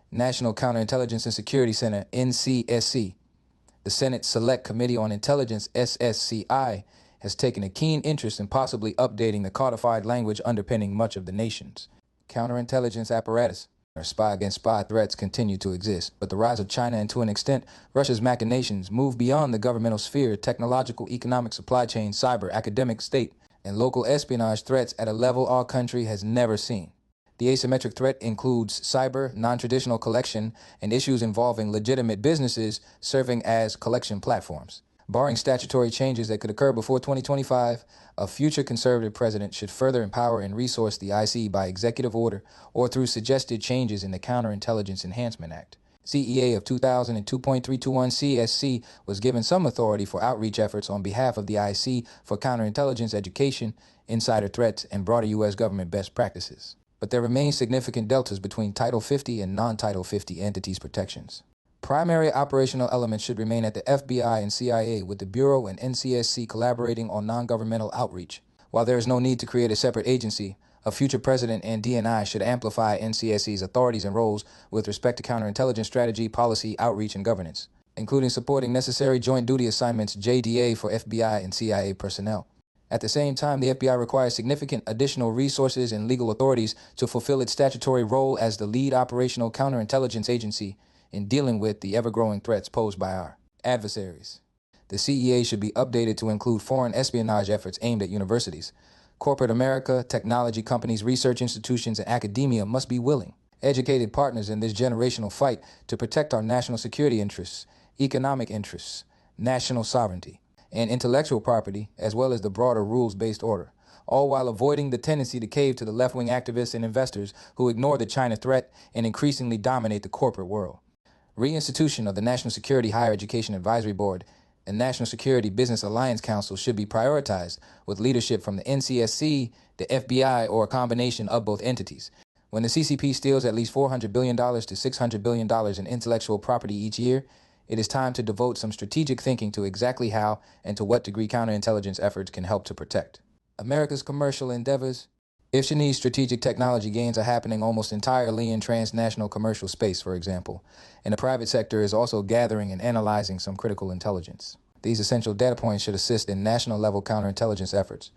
National Counterintelligence and Security Center, NCSC. The Senate Select Committee on Intelligence, SSCI, has taken a keen interest in possibly updating the codified language underpinning much of the nation's counterintelligence apparatus. Spy against spy threats continue to exist, but the rise of China and, to an extent, Russia's machinations move beyond the governmental sphere. Technological, economic, supply chain, cyber, academic, state, and local espionage threats at a level our country has never seen. The asymmetric threat includes cyber, non-traditional collection, and issues involving legitimate businesses serving as collection platforms. Barring statutory changes that could occur before 2025, a future conservative president should further empower and resource the IC by executive order or through suggested changes in the Counterintelligence Enhancement Act. CEA of 2002.321 CSC was given some authority for outreach efforts on behalf of the IC for counterintelligence education, insider threats, and broader U.S. government best practices. But there remain significant deltas between Title 50 and non-Title 50 entities' protections. Primary operational elements should remain at the FBI and CIA, with the Bureau and NCSC collaborating on non-governmental outreach. While there is no need to create a separate agency, a future president and DNI should amplify NCSC's authorities and roles with respect to counterintelligence strategy, policy, outreach, and governance, including supporting necessary joint duty assignments JDA for FBI and CIA personnel. At the same time, the FBI requires significant additional resources and legal authorities to fulfill its statutory role as the lead operational counterintelligence agency in dealing with the ever-growing threats posed by our adversaries. The CEA should be updated to include foreign espionage efforts aimed at universities. Corporate America, technology companies, research institutions, and academia must be willing, educated partners in this generational fight to protect our national security interests, economic interests, national sovereignty, and intellectual property, as well as the broader rules-based order, all while avoiding the tendency to cave to the left-wing activists and investors who ignore the China threat and increasingly dominate the corporate world. Reinstitution of the National Security Higher Education Advisory Board and National Security Business Alliance Council should be prioritized, with leadership from the NCSC, the FBI, or a combination of both entities. When the CCP steals at least $400 billion to $600 billion in intellectual property each year, it is time to devote some strategic thinking to exactly how and to what degree counterintelligence efforts can help to protect America's commercial endeavors. If Chinese strategic technology gains are happening almost entirely in transnational commercial space, for example, and the private sector is also gathering and analyzing some critical intelligence. These essential data points should assist in national-level counterintelligence efforts.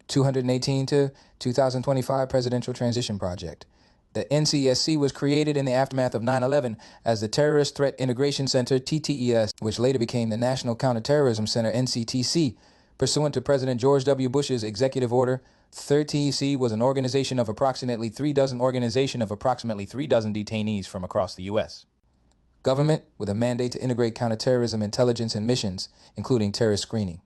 218 to 2025 Presidential Transition Project. The NCSC was created in the aftermath of 9/11 as the Terrorist Threat Integration Center, TTES, which later became the National Counterterrorism Center, NCTC. Pursuant to President George W. Bush's executive order, 3TC was an organization of approximately 3 dozen detainees from across the U.S. government with a mandate to integrate counterterrorism intelligence and missions, including terrorist screening.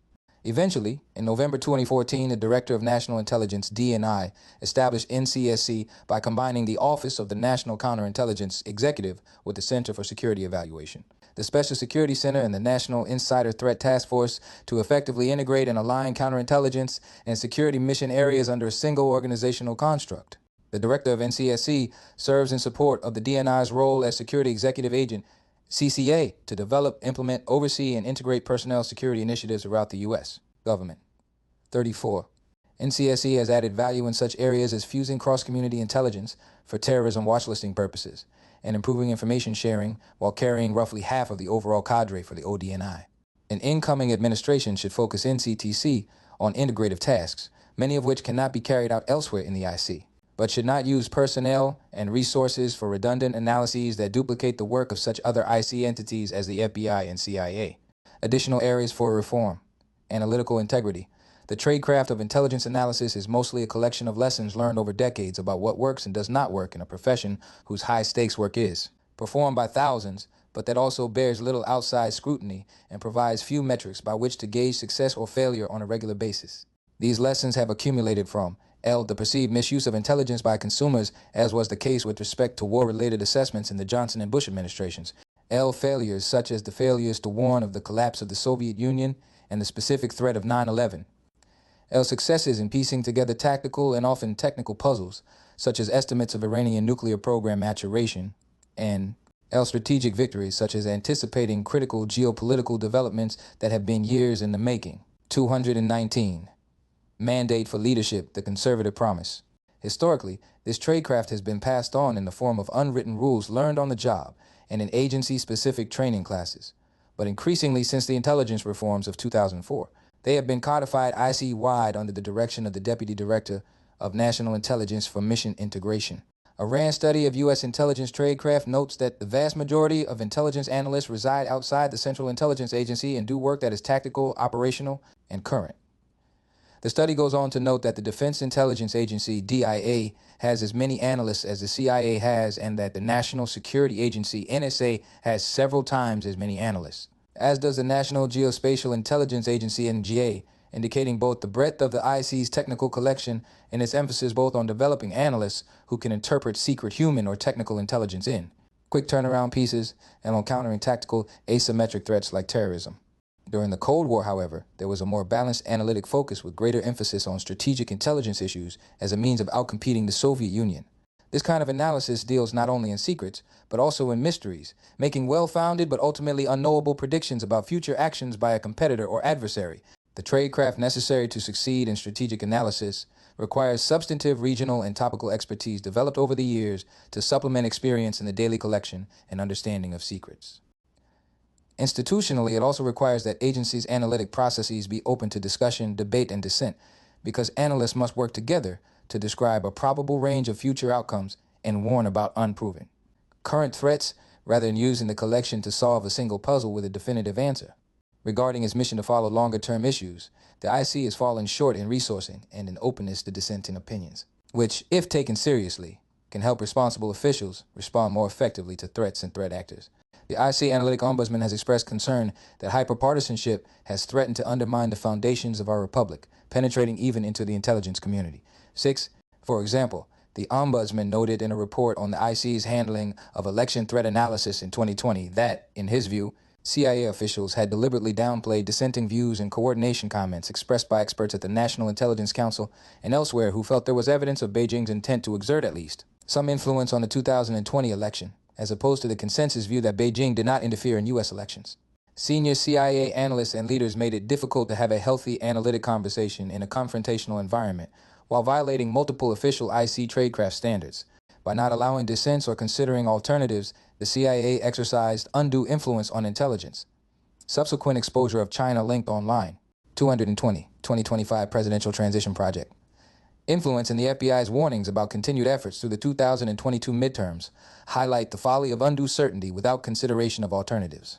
Eventually, in November 2014, the Director of National Intelligence, DNI, established NCSC by combining the Office of the National Counterintelligence Executive with the Center for Security Evaluation, the Special Security Center, and the National Insider Threat Task Force to effectively integrate and align counterintelligence and security mission areas under a single organizational construct. The Director of NCSC serves in support of the DNI's role as Security Executive Agent, CCA, to develop, implement, oversee, and integrate personnel security initiatives throughout the U.S. government. 34. NCTC has added value in such areas as fusing cross-community intelligence for terrorism watchlisting purposes and improving information sharing while carrying roughly half of the overall cadre for the ODNI. An incoming administration should focus NCTC on integrative tasks, many of which cannot be carried out elsewhere in the IC, but should not use personnel and resources for redundant analyses that duplicate the work of such other IC entities as the FBI and CIA. Additional areas for reform: analytical integrity. The tradecraft of intelligence analysis is mostly a collection of lessons learned over decades about what works and does not work in a profession whose high-stakes work is performed by thousands, but that also bears little outside scrutiny and provides few metrics by which to gauge success or failure on a regular basis. These lessons have accumulated from L. The perceived misuse of intelligence by consumers, as was the case with respect to war-related assessments in the Johnson and Bush administrations. L. Failures, such as the failures to warn of the collapse of the Soviet Union and the specific threat of 9/11. L. Successes in piecing together tactical and often technical puzzles, such as estimates of Iranian nuclear program maturation, and L. Strategic victories, such as anticipating critical geopolitical developments that have been years in the making. 219. Mandate for leadership, the conservative promise. Historically, this tradecraft has been passed on in the form of unwritten rules learned on the job and in agency-specific training classes. But increasingly since the intelligence reforms of 2004, they have been codified IC-wide under the direction of the Deputy Director of National Intelligence for Mission Integration. A RAND study of U.S. intelligence tradecraft notes that the vast majority of intelligence analysts reside outside the Central Intelligence Agency and do work that is tactical, operational, and current. The study goes on to note that the Defense Intelligence Agency, DIA, has as many analysts as the CIA has, and that the National Security Agency, NSA, has several times as many analysts, as does the National Geospatial Intelligence Agency, NGA, indicating both the breadth of the IC's technical collection and its emphasis both on developing analysts who can interpret secret human or technical intelligence in quick turnaround pieces and on countering tactical asymmetric threats like terrorism. During the Cold War, however, there was a more balanced analytic focus with greater emphasis on strategic intelligence issues as a means of outcompeting the Soviet Union. This kind of analysis deals not only in secrets, but also in mysteries, making well-founded but ultimately unknowable predictions about future actions by a competitor or adversary. The tradecraft necessary to succeed in strategic analysis requires substantive regional and topical expertise developed over the years to supplement experience in the daily collection and understanding of secrets. Institutionally, it also requires that agencies' analytic processes be open to discussion, debate, and dissent, because analysts must work together to describe a probable range of future outcomes and warn about unproven current threats, rather than using the collection to solve a single puzzle with a definitive answer. Regarding its mission to follow longer-term issues, the IC has fallen short in resourcing and in openness to dissenting opinions, which, if taken seriously, can help responsible officials respond more effectively to threats and threat actors. The IC Analytic Ombudsman has expressed concern that hyperpartisanship has threatened to undermine the foundations of our republic, penetrating even into the intelligence community. 6. For example, the Ombudsman noted in a report on the IC's handling of election threat analysis in 2020 that, in his view, CIA officials had deliberately downplayed dissenting views and coordination comments expressed by experts at the National Intelligence Council and elsewhere who felt there was evidence of Beijing's intent to exert at least some influence on the 2020 election, as opposed to the consensus view that Beijing did not interfere in U.S. elections. Senior CIA analysts and leaders made it difficult to have a healthy analytic conversation in a confrontational environment while violating multiple official IC tradecraft standards. By not allowing dissents or considering alternatives, the CIA exercised undue influence on intelligence. Subsequent exposure of China linked online. 2025 Presidential Transition Project. Influence in the FBI's warnings about continued efforts through the 2022 midterms highlight the folly of undue certainty without consideration of alternatives.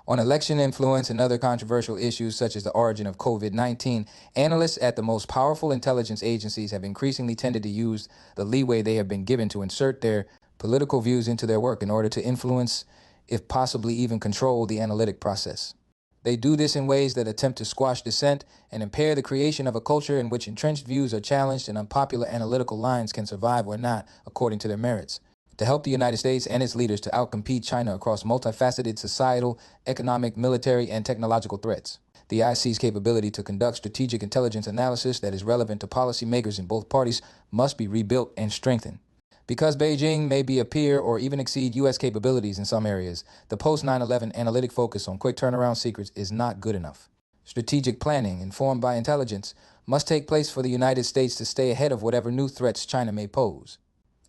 On election influence and other controversial issues such as the origin of COVID-19, analysts at the most powerful intelligence agencies have increasingly tended to use the leeway they have been given to insert their political views into their work in order to influence, if possibly even control, the analytic process. They do this in ways that attempt to squash dissent and impair the creation of a culture in which entrenched views are challenged and unpopular analytical lines can survive or not according to their merits. To help the United States and its leaders to outcompete China across multifaceted societal, economic, military, and technological threats. The IC's capability to conduct strategic intelligence analysis that is relevant to policymakers in both parties must be rebuilt and strengthened. Because Beijing may be a peer or even exceed U.S. capabilities in some areas, the post-9/11 analytic focus on quick turnaround secrets is not good enough. Strategic planning, informed by intelligence, must take place for the United States to stay ahead of whatever new threats China may pose.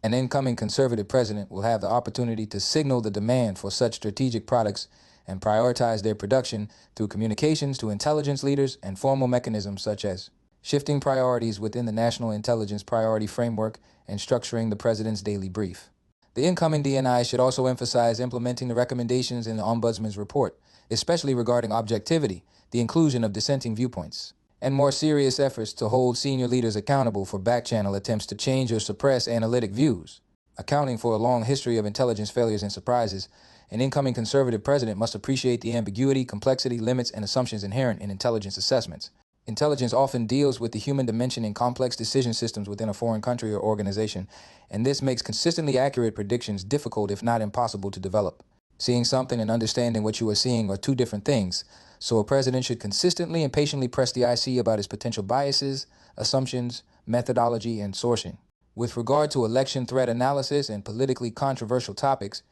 An incoming conservative president will have the opportunity to signal the demand for such strategic products and prioritize their production through communications to intelligence leaders and formal mechanisms such as shifting priorities within the National Intelligence Priority Framework and structuring the president's daily brief. The incoming DNI should also emphasize implementing the recommendations in the Ombudsman's report, especially regarding objectivity, the inclusion of dissenting viewpoints, and more serious efforts to hold senior leaders accountable for back-channel attempts to change or suppress analytic views. Accounting for a long history of intelligence failures and surprises, an incoming conservative president must appreciate the ambiguity, complexity, limits, and assumptions inherent in intelligence assessments. Intelligence often deals with the human dimension in complex decision systems within a foreign country or organization, and this makes consistently accurate predictions difficult if not impossible to develop. Seeing something and understanding what you are seeing are two different things, so a president should consistently and patiently press the IC about his potential biases, assumptions, methodology, and sourcing. With regard to election threat analysis and politically controversial topics,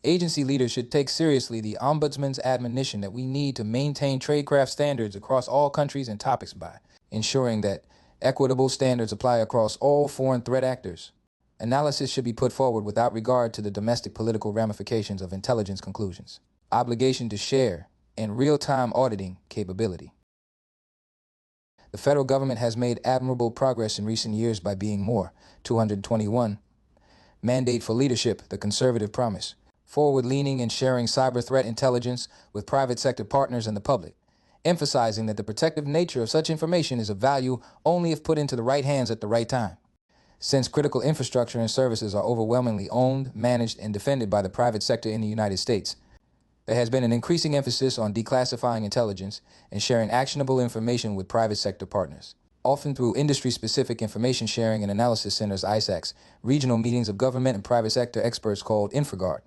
agency leaders should take seriously the Ombudsman's admonition that we need to maintain tradecraft standards across all countries and topics by ensuring that equitable standards apply across all foreign threat actors. Analysis should be put forward without regard to the domestic political ramifications of intelligence conclusions. Obligation to share and real-time auditing capability. The federal government has made admirable progress in recent years by being more. 221. Mandate for leadership, the conservative promise. Forward-leaning and sharing cyber threat intelligence with private sector partners and the public, emphasizing that the protective nature of such information is of value only if put into the right hands at the right time. Since critical infrastructure and services are overwhelmingly owned, managed, and defended by the private sector in the United States, there has been an increasing emphasis on declassifying intelligence and sharing actionable information with private sector partners, often through industry-specific information sharing and analysis centers (ISACs), regional meetings of government and private sector experts called InfraGard.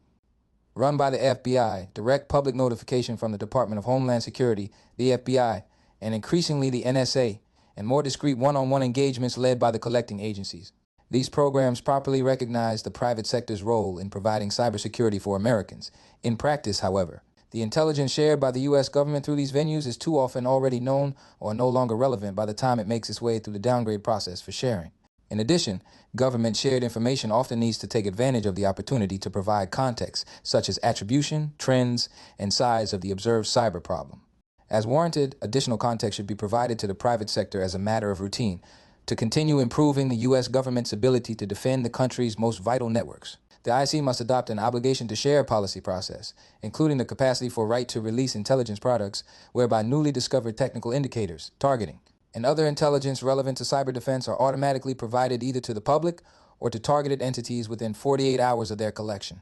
Run by the FBI, direct public notification from the Department of Homeland Security, the FBI, and increasingly the NSA, and more discreet one-on-one engagements led by the collecting agencies. These programs properly recognize the private sector's role in providing cybersecurity for Americans. In practice, however, the intelligence shared by the U.S. government through these venues is too often already known or no longer relevant by the time it makes its way through the downgrade process for sharing. In addition, government-shared information often needs to take advantage of the opportunity to provide context, such as attribution, trends, and size of the observed cyber problem. As warranted, additional context should be provided to the private sector as a matter of routine to continue improving the U.S. government's ability to defend the country's most vital networks. The IC must adopt an obligation to share policy process, including the capacity for right to release intelligence products whereby newly discovered technical indicators, targeting, and other intelligence relevant to cyber defense are automatically provided either to the public or to targeted entities within 48 hours of their collection,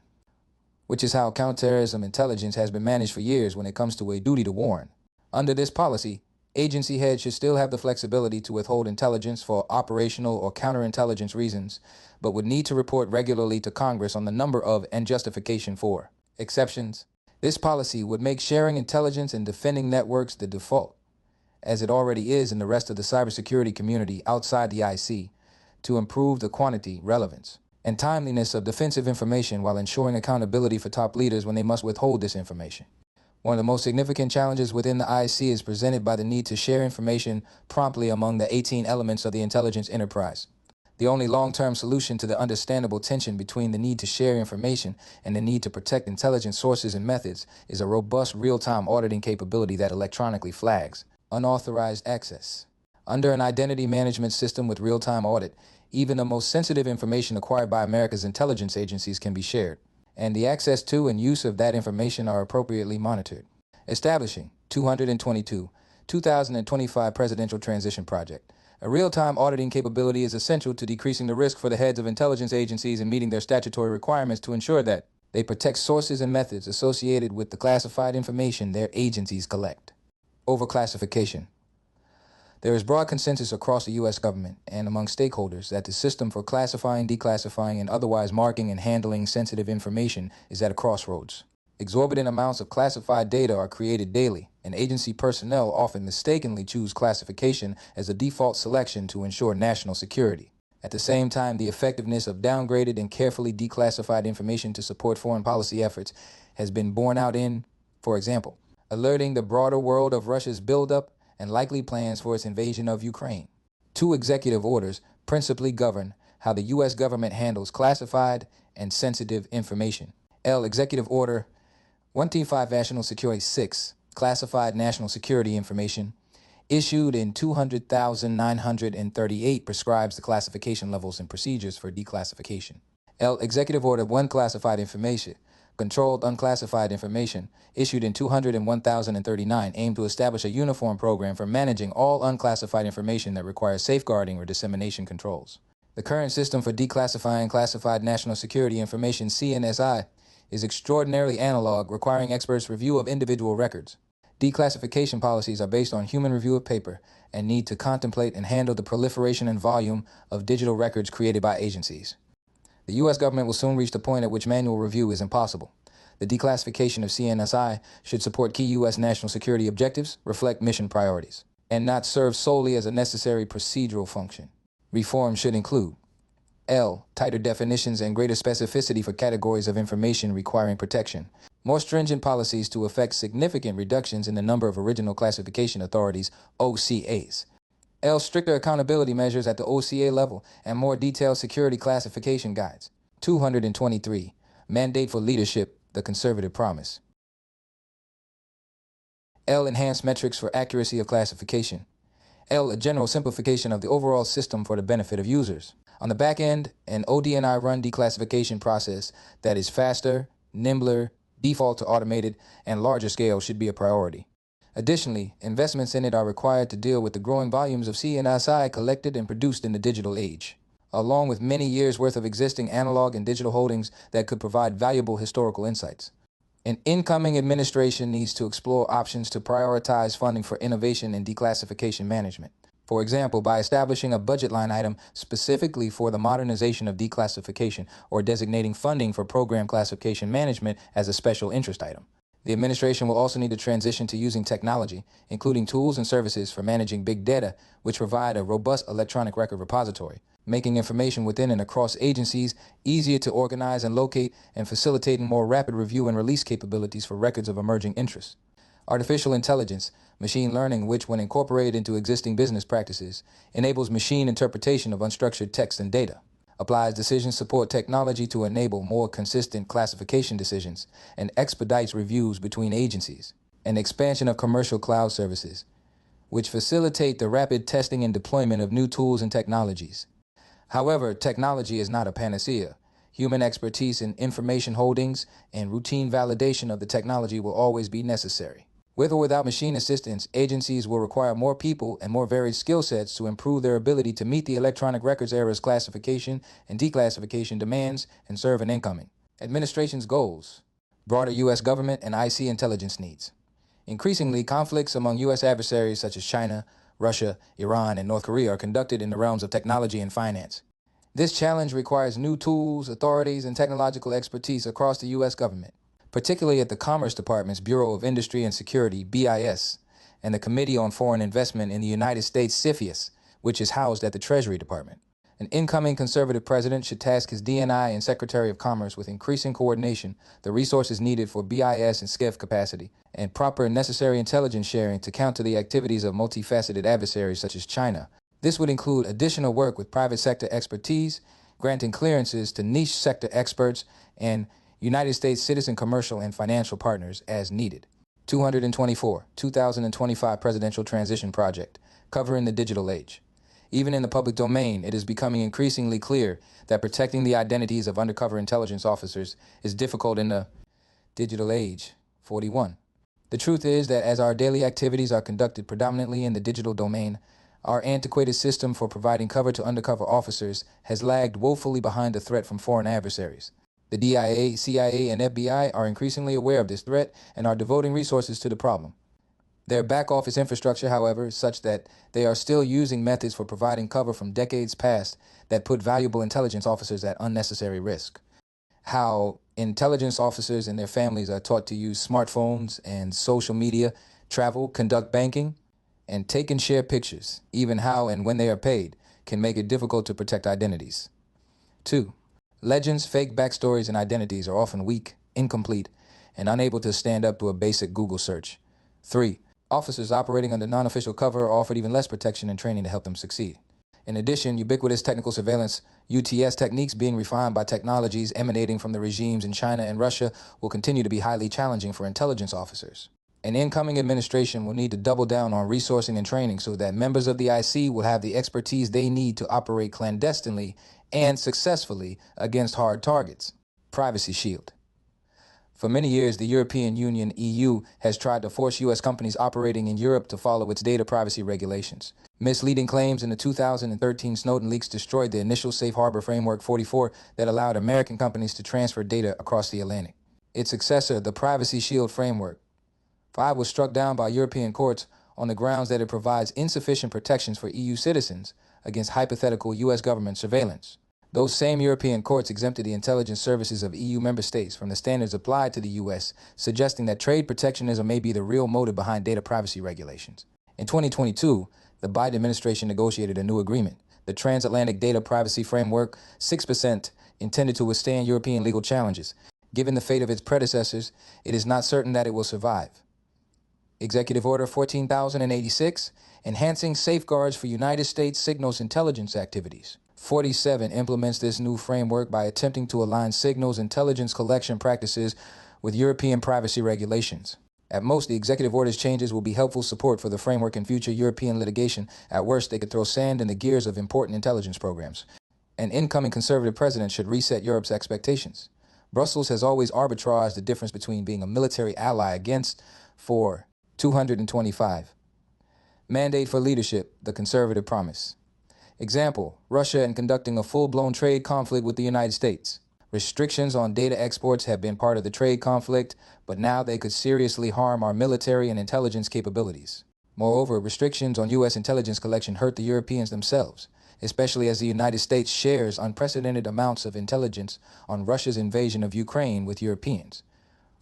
which is how counterterrorism intelligence has been managed for years when it comes to a duty to warn. Under this policy, agency heads should still have the flexibility to withhold intelligence for operational or counterintelligence reasons, but would need to report regularly to Congress on the number of and justification for exceptions. This policy would make sharing intelligence and defending networks the default, as it already is in the rest of the cybersecurity community outside the IC, to improve the quantity, relevance, and timeliness of defensive information while ensuring accountability for top leaders when they must withhold this information. One of the most significant challenges within the IC is presented by the need to share information promptly among the 18 elements of the intelligence enterprise. The only long-term solution to the understandable tension between the need to share information and the need to protect intelligence sources and methods is a robust real-time auditing capability that electronically flags unauthorized access. Under an identity management system with real-time audit, even the most sensitive information acquired by America's intelligence agencies can be shared, and the access to and use of that information are appropriately monitored. Establishing 222 2025 Presidential Transition Project. A real-time auditing capability is essential to decreasing the risk for the heads of intelligence agencies and meeting their statutory requirements to ensure that they protect sources and methods associated with the classified information their agencies collect. Overclassification. There is broad consensus across the U.S. government and among stakeholders that the system for classifying, declassifying, and otherwise marking and handling sensitive information is at a crossroads. Exorbitant amounts of classified data are created daily, and agency personnel often mistakenly choose classification as a default selection to ensure national security. At the same time, the effectiveness of downgraded and carefully declassified information to support foreign policy efforts has been borne out in, for example, alerting the broader world of Russia's buildup and likely plans for its invasion of Ukraine. Two executive orders principally govern how the U.S. government handles classified and sensitive information. L. Executive Order 135 National Security 6, Classified National Security Information, issued in 200,938, prescribes the classification levels and procedures for declassification. L. Executive Order 1 Classified Information, Controlled Unclassified Information, issued in 201,039, aimed to establish a uniform program for managing all unclassified information that requires safeguarding or dissemination controls. The current system for declassifying classified national security information, CNSI, is extraordinarily analog, requiring experts' review of individual records. Declassification policies are based on human review of paper and need to contemplate and handle the proliferation and volume of digital records created by agencies. The U.S. government will soon reach the point at which manual review is impossible. The declassification of CNSI should support key U.S. national security objectives, reflect mission priorities, and not serve solely as a necessary procedural function. Reform should include L. Tighter definitions and greater specificity for categories of information requiring protection. More stringent policies to effect significant reductions in the number of original classification authorities, OCAs. L. Stricter accountability measures at the OCA level and more detailed security classification guides. 223. Mandate for leadership, the conservative promise. L. Enhanced metrics for accuracy of classification. L. A general simplification of the overall system for the benefit of users. On the back end, an ODNI-run declassification process that is faster, nimbler, default to automated, and larger scale should be a priority. Additionally, investments in it are required to deal with the growing volumes of CNSI collected and produced in the digital age, along with many years' worth of existing analog and digital holdings that could provide valuable historical insights. An incoming administration needs to explore options to prioritize funding for innovation in declassification management. For example, by establishing a budget line item specifically for the modernization of declassification or designating funding for program classification management as a special interest item. The administration will also need to transition to using technology, including tools and services for managing big data, which provide a robust electronic record repository, making information within and across agencies easier to organize and locate, and facilitating more rapid review and release capabilities for records of emerging interest. Artificial intelligence, machine learning, which, when incorporated into existing business practices, enables machine interpretation of unstructured text and data, applies decision support technology to enable more consistent classification decisions, and expedites reviews between agencies, and expansion of commercial cloud services, which facilitate the rapid testing and deployment of new tools and technologies. However, technology is not a panacea. Human expertise in information holdings and routine validation of the technology will always be necessary. With or without machine assistance, agencies will require more people and more varied skill sets to improve their ability to meet the electronic records era's classification and declassification demands and serve an incoming administration's goals, broader U.S. government and IC intelligence needs. Increasingly, conflicts among U.S. adversaries such as China, Russia, Iran, and North Korea are conducted in the realms of technology and finance. This challenge requires new tools, authorities, and technological expertise across the U.S. government, particularly at the Commerce Department's Bureau of Industry and Security, BIS, and the Committee on Foreign Investment in the United States, CFIUS, which is housed at the Treasury Department. An incoming conservative president should task his DNI and Secretary of Commerce with increasing coordination, the resources needed for BIS and SCIF capacity, and proper and necessary intelligence sharing to counter the activities of multifaceted adversaries such as China. This would include additional work with private sector expertise, granting clearances to niche sector experts, and United States citizen commercial and financial partners as needed. 224, 2025 Presidential Transition Project, covering the digital age. Even in the public domain, it is becoming increasingly clear that protecting the identities of undercover intelligence officers is difficult in the digital age. 41. The truth is that as our daily activities are conducted predominantly in the digital domain, our antiquated system for providing cover to undercover officers has lagged woefully behind the threat from foreign adversaries. The DIA, CIA, and FBI are increasingly aware of this threat and are devoting resources to the problem. Their back-office infrastructure, however, is such that they are still using methods for providing cover from decades past that put valuable intelligence officers at unnecessary risk. How intelligence officers and their families are taught to use smartphones and social media, travel, conduct banking, and take and share pictures, even how and when they are paid, can make it difficult to protect identities. 2. Legends, fake backstories, and identities are often weak, incomplete, and unable to stand up to a basic Google search. 3. Officers operating under non-official cover are offered even less protection and training to help them succeed. In addition, ubiquitous technical surveillance UTS techniques being refined by technologies emanating from the regimes in China and Russia will continue to be highly challenging for intelligence officers. An incoming administration will need to double down on resourcing and training so that members of the IC will have the expertise they need to operate clandestinely and successfully against hard targets. Privacy shield. For many years, the European Union, EU, has tried to force U.S. companies operating in Europe to follow its data privacy regulations. Misleading claims in the 2013 Snowden leaks destroyed the initial Safe Harbor Framework 44 that allowed American companies to transfer data across the Atlantic. Its successor, the Privacy Shield Framework 5, was struck down by European courts on the grounds that it provides insufficient protections for EU citizens against hypothetical U.S. government surveillance. Those same European courts exempted the intelligence services of EU member states from the standards applied to the U.S., suggesting that trade protectionism may be the real motive behind data privacy regulations. In 2022, the Biden administration negotiated a new agreement, the Transatlantic Data Privacy Framework 6%, intended to withstand European legal challenges. Given the fate of its predecessors, it is not certain that it will survive. Executive Order 14,086, enhancing safeguards for United States signals intelligence activities. 47 implements this new framework by attempting to align signals intelligence collection practices with European privacy regulations. At most, the executive order's changes will be helpful support for the framework in future European litigation. At worst, they could throw sand in the gears of important intelligence programs. An incoming conservative president should reset Europe's expectations. Brussels has always arbitraged the difference between being a military ally against, for 225. Mandate for leadership, the conservative promise. Example, Russia in conducting a full-blown trade conflict with the United States. Restrictions on data exports have been part of the trade conflict, but now they could seriously harm our military and intelligence capabilities. Moreover, restrictions on U.S. intelligence collection hurt the Europeans themselves, especially as the United States shares unprecedented amounts of intelligence on Russia's invasion of Ukraine with Europeans.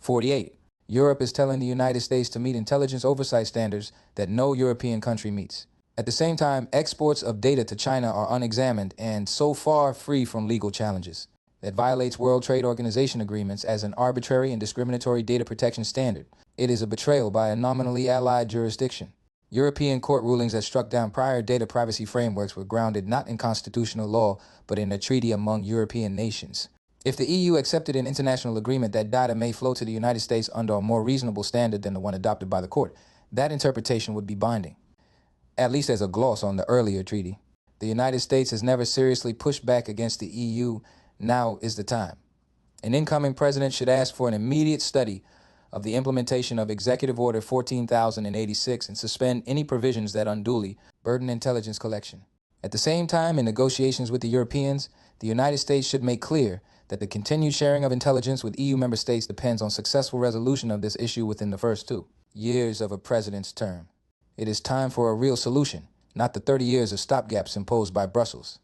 48. Europe is telling the United States to meet intelligence oversight standards that no European country meets. At the same time, exports of data to China are unexamined and so far free from legal challenges. That violates World Trade Organization agreements as an arbitrary and discriminatory data protection standard. It is a betrayal by a nominally allied jurisdiction. European court rulings that struck down prior data privacy frameworks were grounded not in constitutional law, but in a treaty among European nations. If the EU accepted an international agreement that data may flow to the United States under a more reasonable standard than the one adopted by the court, that interpretation would be binding, at least as a gloss on the earlier treaty. The United States has never seriously pushed back against the EU. Now is the time. An incoming president should ask for an immediate study of the implementation of Executive Order 14,086 and suspend any provisions that unduly burden intelligence collection. At the same time, in negotiations with the Europeans, the United States should make clear that the continued sharing of intelligence with EU member states depends on successful resolution of this issue within the first 2 years of a president's term. It is time for a real solution, not the 30 years of stopgaps imposed by Brussels.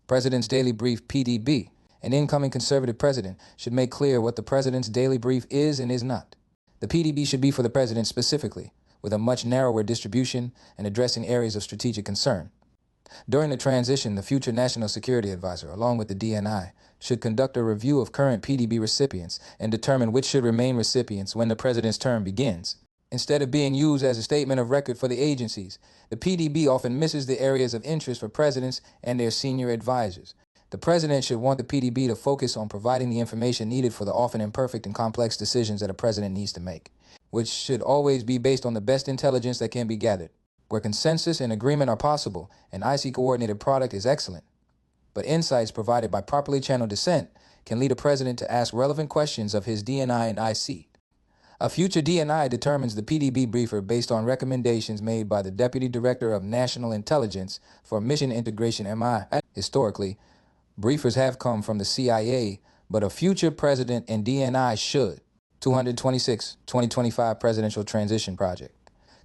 President's Daily Brief, PDB. An incoming conservative president should make clear what the president's daily brief is and is not. The PDB should be for the president specifically, with a much narrower distribution and addressing areas of strategic concern. During the transition, the future National Security Advisor, along with the DNI, should conduct a review of current PDB recipients and determine which should remain recipients when the president's term begins. Instead of being used as a statement of record for the agencies, the PDB often misses the areas of interest for presidents and their senior advisors. The president should want the PDB to focus on providing the information needed for the often imperfect and complex decisions that a president needs to make, which should always be based on the best intelligence that can be gathered. Where consensus and agreement are possible, an IC-coordinated product is excellent. But insights provided by properly channeled dissent can lead a president to ask relevant questions of his DNI and IC. A future DNI determines the PDB briefer based on recommendations made by the Deputy Director of National Intelligence for Mission Integration MI. Historically, briefers have come from the CIA, but a future president and DNI should. 226-2025 Presidential Transition Project.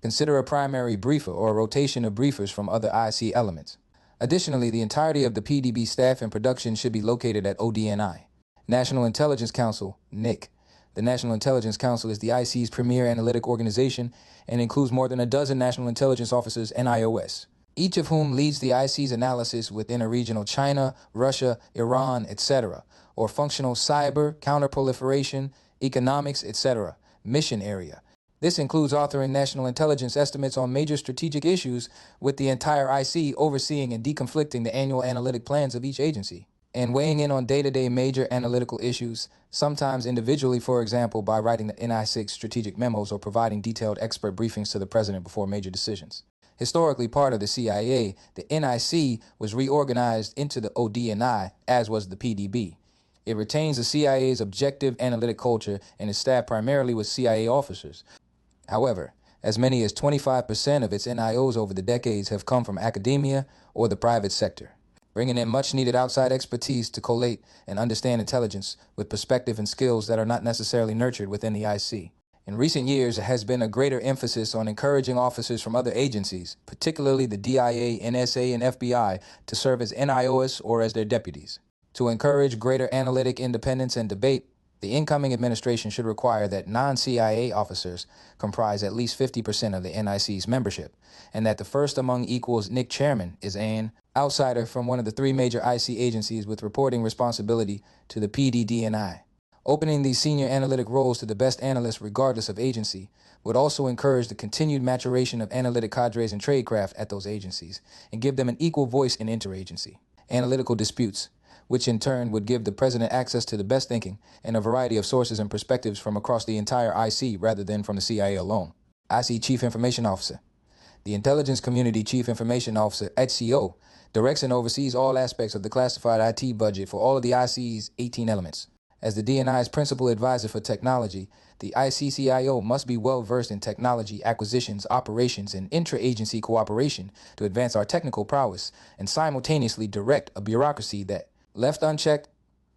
Consider a primary briefer or a rotation of briefers from other IC elements. Additionally, the entirety of the PDB staff and production should be located at ODNI. National Intelligence Council, NIC. The National Intelligence Council is the IC's premier analytic organization and includes more than a dozen national intelligence officers and NIOS, each of whom leads the IC's analysis within a regional China, Russia, Iran, etc., or functional cyber, counterproliferation, economics, etc., mission area. This includes authoring national intelligence estimates on major strategic issues, with the entire IC overseeing and deconflicting the annual analytic plans of each agency, and weighing in on day-to-day major analytical issues, sometimes individually, for example, by writing the NI6 strategic memos or providing detailed expert briefings to the president before major decisions. Historically part of the CIA, the NIC was reorganized into the ODNI, as was the PDB. It retains the CIA's objective analytic culture and is staffed primarily with CIA officers. However, as many as 25% of its NIOs over the decades have come from academia or the private sector, bringing in much-needed outside expertise to collate and understand intelligence with perspective and skills that are not necessarily nurtured within the IC. In recent years, there has been a greater emphasis on encouraging officers from other agencies, particularly the DIA, NSA, and FBI, to serve as NIOs or as their deputies. To encourage greater analytic independence and debate, the incoming administration should require that non-CIA officers comprise at least 50% of the NIC's membership, and that the first among equals Nick Chairman is an outsider from one of the three major IC agencies with reporting responsibility to the PDD&I. Opening these senior analytic roles to the best analysts regardless of agency would also encourage the continued maturation of analytic cadres and tradecraft at those agencies and give them an equal voice in interagency analytical disputes, which in turn would give the president access to the best thinking and a variety of sources and perspectives from across the entire IC rather than from the CIA alone. IC Chief Information Officer. The Intelligence Community Chief Information Officer, HCO, directs and oversees all aspects of the classified IT budget for all of the IC's 18 elements. As the DNI's principal advisor for technology, the ICCIO must be well-versed in technology, acquisitions, operations, and intra-agency cooperation to advance our technical prowess and simultaneously direct a bureaucracy that, left unchecked,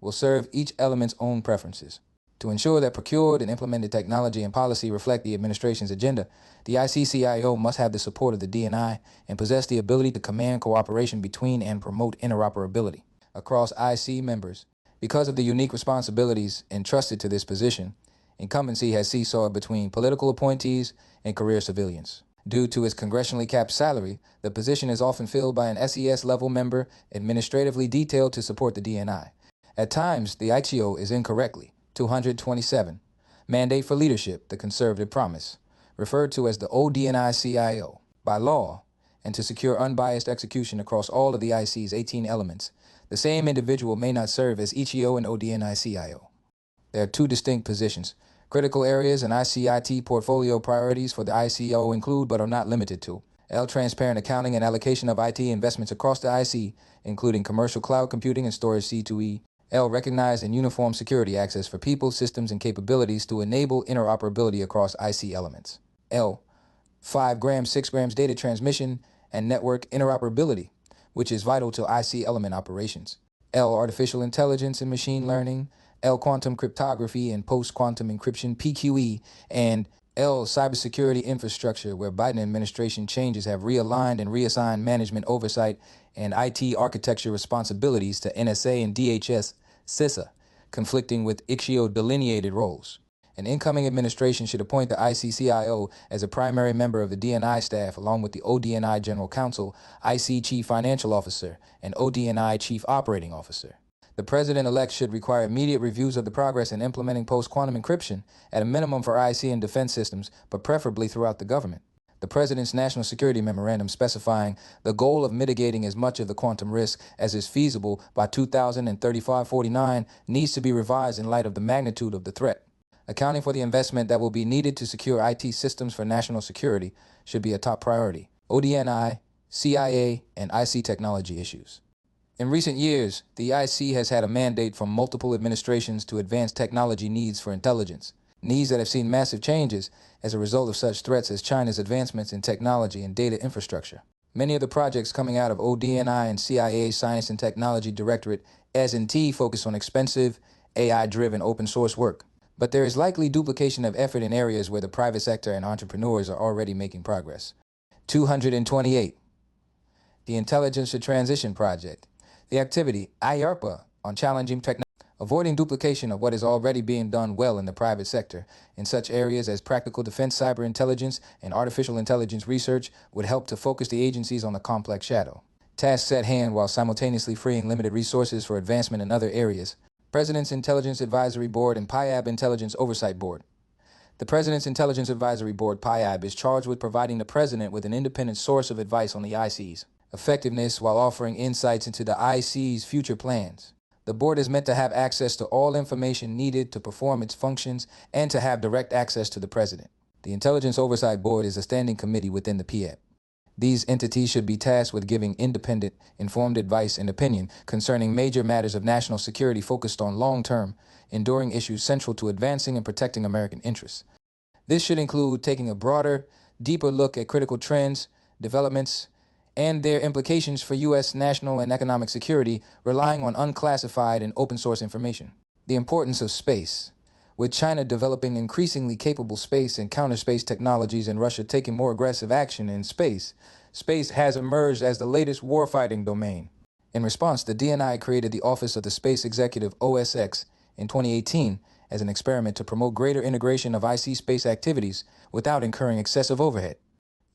will serve each element's own preferences. To ensure that procured and implemented technology and policy reflect the administration's agenda, the ICCIO must have the support of the DNI and possess the ability to command cooperation between and promote interoperability across IC members. Because of the unique responsibilities entrusted to this position, incumbency has seesawed between political appointees and career civilians. Due to its congressionally capped salary, the position is often filled by an SES-level member administratively detailed to support the DNI. At times, the ITO is incorrectly 227, Mandate for Leadership, the Conservative Promise, referred to as the ODNI-CIO. By law, and to secure unbiased execution across all of the IC's 18 elements, the same individual may not serve as ECO and ODNI-CIO. There are two distinct positions. Critical areas and ICIT portfolio priorities for the ICO include, but are not limited to, L. Transparent accounting and allocation of IT investments across the IC, including commercial cloud computing and storage C2E. L. Recognized and uniform security access for people, systems, and capabilities to enable interoperability across IC elements. L. 5 grams, 6 grams data transmission and network interoperability, which is vital to IC element operations. L. Artificial intelligence and machine learning. L. Quantum cryptography and post-quantum encryption, PQE, and L. Cybersecurity infrastructure, where Biden administration changes have realigned and reassigned management oversight and IT architecture responsibilities to NSA and DHS, CISA, conflicting with ICCIO delineated roles. An incoming administration should appoint the ICCIO as a primary member of the DNI staff, along with the ODNI General Counsel, IC Chief Financial Officer, and ODNI Chief Operating Officer. The president-elect should require immediate reviews of the progress in implementing post-quantum encryption, at a minimum for IC and defense systems, but preferably throughout the government. The president's national security memorandum specifying the goal of mitigating as much of the quantum risk as is feasible by 2035-49 needs to be revised in light of the magnitude of the threat. Accounting for the investment that will be needed to secure IT systems for national security should be a top priority. ODNI, CIA, and IC technology issues. In recent years, the IC has had a mandate from multiple administrations to advance technology needs for intelligence, needs that have seen massive changes as a result of such threats as China's advancements in technology and data infrastructure. Many of the projects coming out of ODNI and CIA Science and Technology Directorate S&T focus on expensive, AI-driven open source work. But there is likely duplication of effort in areas where the private sector and entrepreneurs are already making progress. 228. The Intelligence to Transition Project. The activity, IARPA, on challenging technology, avoiding duplication of what is already being done well in the private sector in such areas as practical defense, cyber intelligence, and artificial intelligence research would help to focus the agencies on the complex shadow. Tasks at hand while simultaneously freeing limited resources for advancement in other areas. President's Intelligence Advisory Board and PIAB Intelligence Oversight Board. The President's Intelligence Advisory Board, PIAB, is charged with providing the President with an independent source of advice on the IC's effectiveness while offering insights into the IC's future plans. The board is meant to have access to all information needed to perform its functions and to have direct access to the President. The Intelligence Oversight Board is a standing committee within the PIAB. These entities should be tasked with giving independent, informed advice and opinion concerning major matters of national security focused on long-term, enduring issues central to advancing and protecting American interests. This should include taking a broader, deeper look at critical trends, developments, and their implications for U.S. national and economic security, relying on unclassified and open-source information. The importance of space. With China developing increasingly capable space and counter-space technologies and Russia taking more aggressive action in space, space has emerged as the latest warfighting domain. In response, the DNI created the Office of the Space Executive OSX in 2018 as an experiment to promote greater integration of IC space activities without incurring excessive overhead.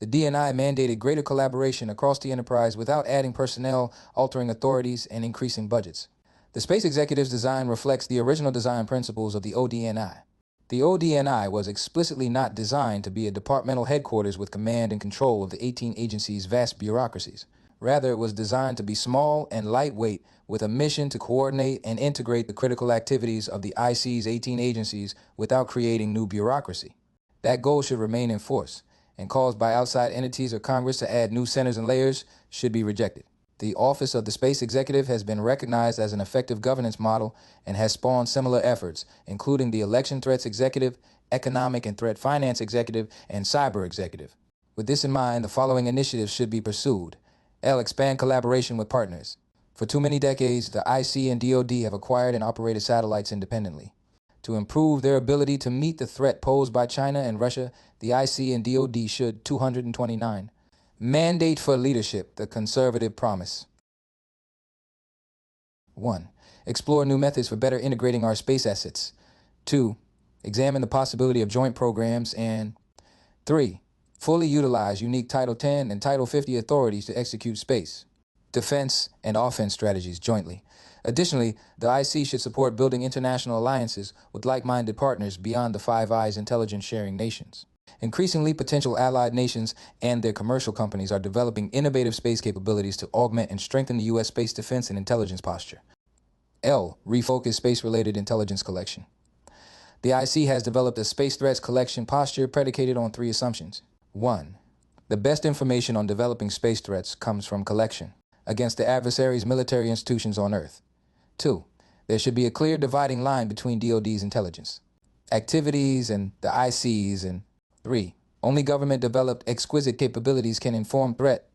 The DNI mandated greater collaboration across the enterprise without adding personnel, altering authorities, and increasing budgets. The Space Executive's design reflects the original design principles of the ODNI. The ODNI was explicitly not designed to be a departmental headquarters with command and control of the 18 agencies' vast bureaucracies. Rather, it was designed to be small and lightweight with a mission to coordinate and integrate the critical activities of the IC's 18 agencies without creating new bureaucracy. That goal should remain in force, and calls by outside entities or Congress to add new centers and layers should be rejected. The Office of the Space Executive has been recognized as an effective governance model and has spawned similar efforts, including the Election Threats Executive, Economic and Threat Finance Executive, and Cyber Executive. With this in mind, the following initiatives should be pursued. Expand collaboration with partners. For too many decades, the IC and DoD have acquired and operated satellites independently. To improve their ability to meet the threat posed by China and Russia, the IC and DoD should 229. Mandate for leadership, the conservative promise. 1. Explore new methods for better integrating our space assets. 2. Examine the possibility of joint programs. And 3. Fully utilize unique Title 10 and Title 50 authorities to execute space, defense, and offense strategies jointly. Additionally, the IC should support building international alliances with like-minded partners beyond the Five Eyes intelligence sharing nations. Increasingly, potential allied nations and their commercial companies are developing innovative space capabilities to augment and strengthen the U.S. space defense and intelligence posture. Refocus space-related intelligence collection. The IC has developed a space threats collection posture predicated on 3 assumptions. 1. The best information on developing space threats comes from collection against the adversary's military institutions on Earth. 2. There should be a clear dividing line between DoD's intelligence activities and the IC's. And 3. Only government-developed exquisite capabilities can inform threat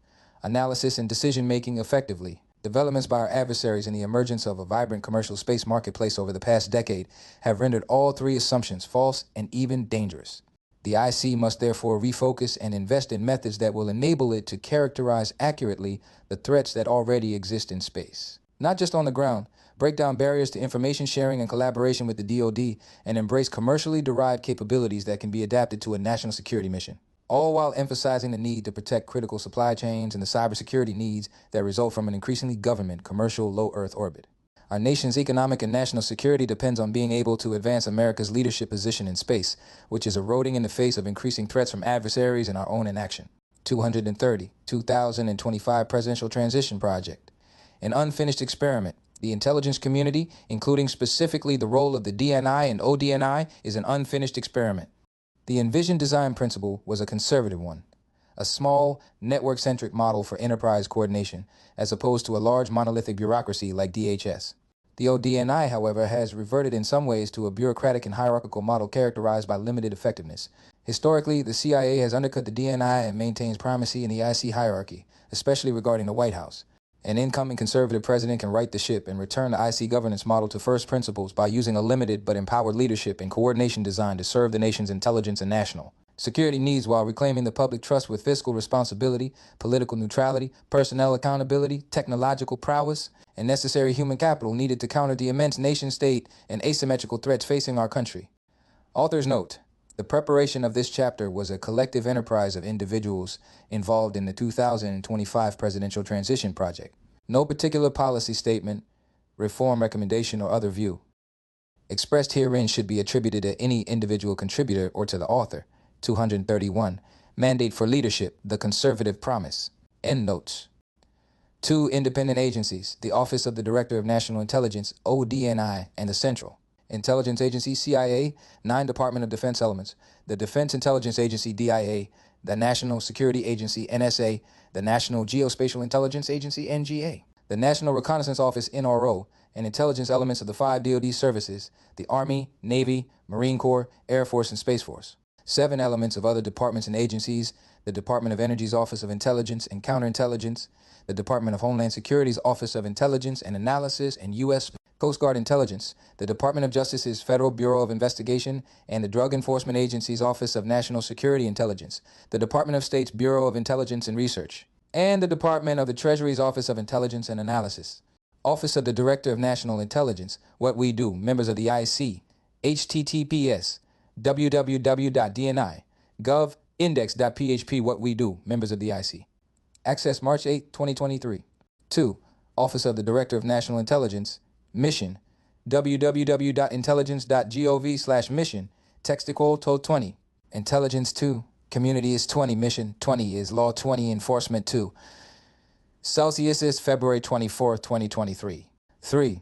analysis and decision-making effectively. Developments by our adversaries and the emergence of a vibrant commercial space marketplace over the past decade have rendered all 3 assumptions false and even dangerous. The IC must therefore refocus and invest in methods that will enable it to characterize accurately the threats that already exist in space. Not just on the ground, break down barriers to information sharing and collaboration with the DoD, and embrace commercially derived capabilities that can be adapted to a national security mission, all while emphasizing the need to protect critical supply chains and the cybersecurity needs that result from an increasingly government, commercial, low Earth orbit. Our nation's economic and national security depends on being able to advance America's leadership position in space, which is eroding in the face of increasing threats from adversaries and our own inaction. 230, 2025 Presidential Transition Project. An unfinished experiment. The intelligence community, including specifically the role of the DNI and ODNI, is an unfinished experiment. The envisioned design principle was a conservative one, a small, network-centric model for enterprise coordination, as opposed to a large monolithic bureaucracy like DHS. The ODNI, however, has reverted in some ways to a bureaucratic and hierarchical model characterized by limited effectiveness. Historically, the CIA has undercut the DNI and maintains primacy in the IC hierarchy, especially regarding the White House. An incoming conservative president can right the ship and return the IC governance model to first principles by using a limited but empowered leadership and coordination designed to serve the nation's intelligence and national security needs while reclaiming the public trust with fiscal responsibility, political neutrality, personnel accountability, technological prowess, and necessary human capital needed to counter the immense nation-state and asymmetrical threats facing our country. Author's note: the preparation of this chapter was a collective enterprise of individuals involved in the 2025 Presidential Transition Project. No particular policy statement, reform recommendation, or other view. expressed herein should be attributed to any individual contributor or to the author. 231. Mandate for leadership, the conservative promise. Endnotes. 2 independent agencies, the Office of the Director of National Intelligence, ODNI, and the Central Intelligence Agency, CIA, 9 Department of Defense elements, the Defense Intelligence Agency, DIA, the National Security Agency, NSA, the National Geospatial Intelligence Agency, NGA, the National Reconnaissance Office, NRO, and intelligence elements of the 5 DoD services, the Army, Navy, Marine Corps, Air Force, and Space Force. 7 elements of other departments and agencies, the Department of Energy's Office of Intelligence and Counterintelligence, the Department of Homeland Security's Office of Intelligence and Analysis and U.S. Coast Guard Intelligence, the Department of Justice's Federal Bureau of Investigation, and the Drug Enforcement Agency's Office of National Security Intelligence, the Department of State's Bureau of Intelligence and Research, and the Department of the Treasury's Office of Intelligence and Analysis. Office of the Director of National Intelligence, what we do, members of the IC, https www.dni.gov index.php, what we do, members of the IC. Access March 8, 2023. 2. Office of the Director of National Intelligence, mission, www.intelligence.gov/mission, textical to 20. Intelligence 2, community is 20, mission 20 is law 20, enforcement 2. Celsius is February 24, 2023. 3.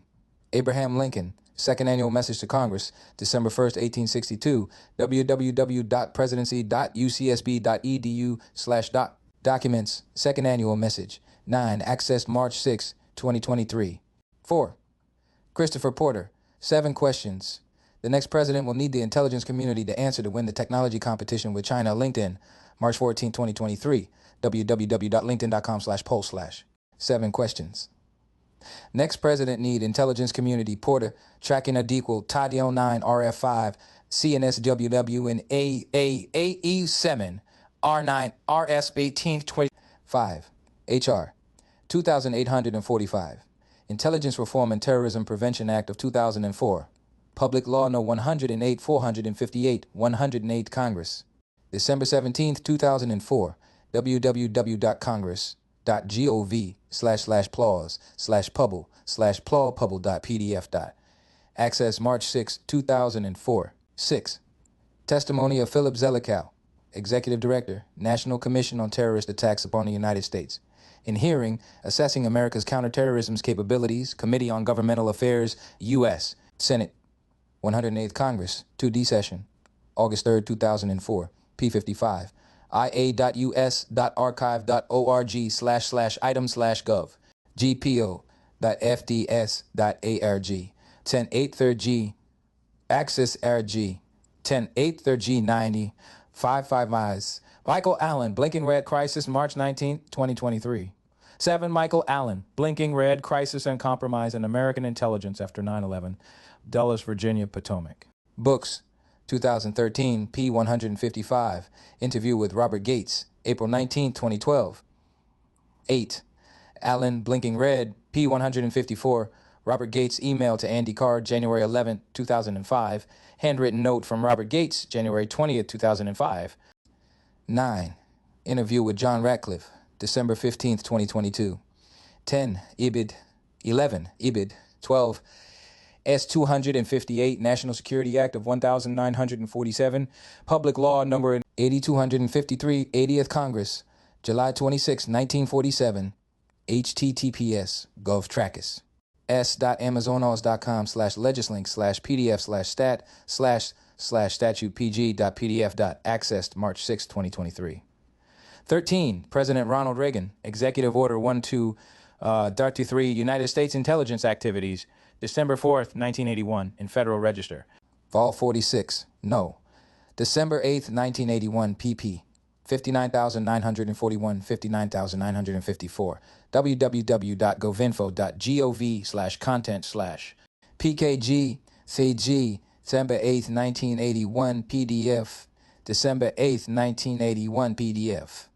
Abraham Lincoln, Second Annual Message to Congress, December 1st, 1862, www.presidency.ucsb.edu/doc. Documents, Second Annual Message. 9. Access March 6, 2023. 4. Christopher Porter, 7 questions. The next president will need the intelligence community to answer to win the technology competition with China. LinkedIn, March 14, 2023. www.linkedin.com/poll/. 7 questions. Next president need intelligence community Porter tracking Adequal Tadio 9 RF5 CNSWW and AAAE7 R9 RS 1825 HR 2845 Intelligence Reform and Terrorism Prevention Act of 2004 Public Law No. 108 458 108 Congress December 17, 2004 www.congress.gov/plause/pubble/plawpubble.pdf. Access March 6, 2004. 6. Testimony of Philip Zelikow, Executive Director, National Commission on Terrorist Attacks upon the United States. In hearing, Assessing America's Counterterrorism Capabilities, Committee on Governmental Affairs, U.S. Senate, 108th Congress, 2D Session, August 3, 2004, p55. ia.us.archive.org/item/gov, gpo.fds.arg, 10.8.3g, Axis RG, 10.8.3g90, 55 eyes. Michael Allen, Blinking Red Crisis, March 19, 2023. 7. Michael Allen, Blinking Red Crisis and Compromise in American Intelligence After 9/11, Dulles, Virginia, Potomac. Books, 2013, p. 155. Interview with Robert Gates, April 19, 2012. 8. Allen, Blinking Red, p. 154. Robert Gates email to Andy Card, January 11, 2005. Handwritten note from Robert Gates, January 20, 2005. 9. Interview with John Ratcliffe, December 15, 2022. 10. Ibid. 11. Ibid. 12. S-258, National Security Act of 1947, Public Law Number 8253, 80th Congress, July 26, 1947, https GovTrackers, s.amazon.com/legislink/pdf/stat/statutepg.pdf. Accessed March 6, 2023. 13. President Ronald Reagan, Executive Order 12-33, United States Intelligence Activities, December 4th, 1981, in Federal Register. Vol 46, no. December 8th, 1981, pp. 59,941, 59,954. www.govinfo.gov/content/ PKG, CG, December 8th, 1981, PDF. December 8th, 1981, PDF.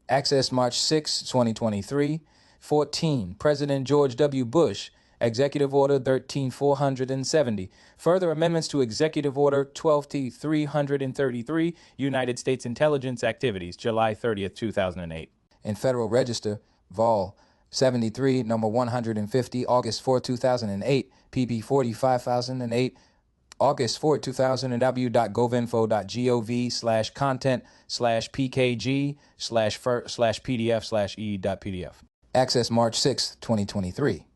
Access March 6, 2023. 14. President George W. Bush, Executive Order 13470. Further amendments to Executive Order 12T333, United States Intelligence Activities, July 30th, 2008. In Federal Register, Vol. 73, number 150, August 4, 2008, pp. 45,008, August 4, 2000 and www.govinfo.gov/content/pkg/pdf/e.pdf. Access March 6, 2023.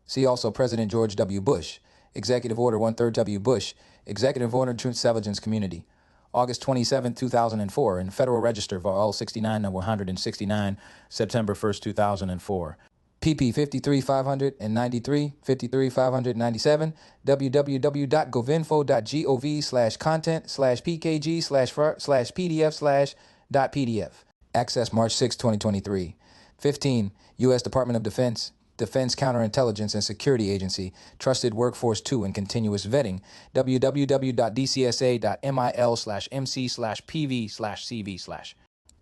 See also President George W. Bush, Executive Order 1/3 W. Bush, Executive Order Intelligence Community, August 27, 2004, in Federal Register, Vol. 69, number 169, September 1st, 2004. pp. 53,593, 53,597, www.govinfo.gov/content/pkg/pdf/.pdf. Access March 6, 2023. 15. U.S. Department of Defense, Defense Counterintelligence and Security Agency, Trusted Workforce 2 and Continuous Vetting, www.dcsa.mil/mc/pv/cv/.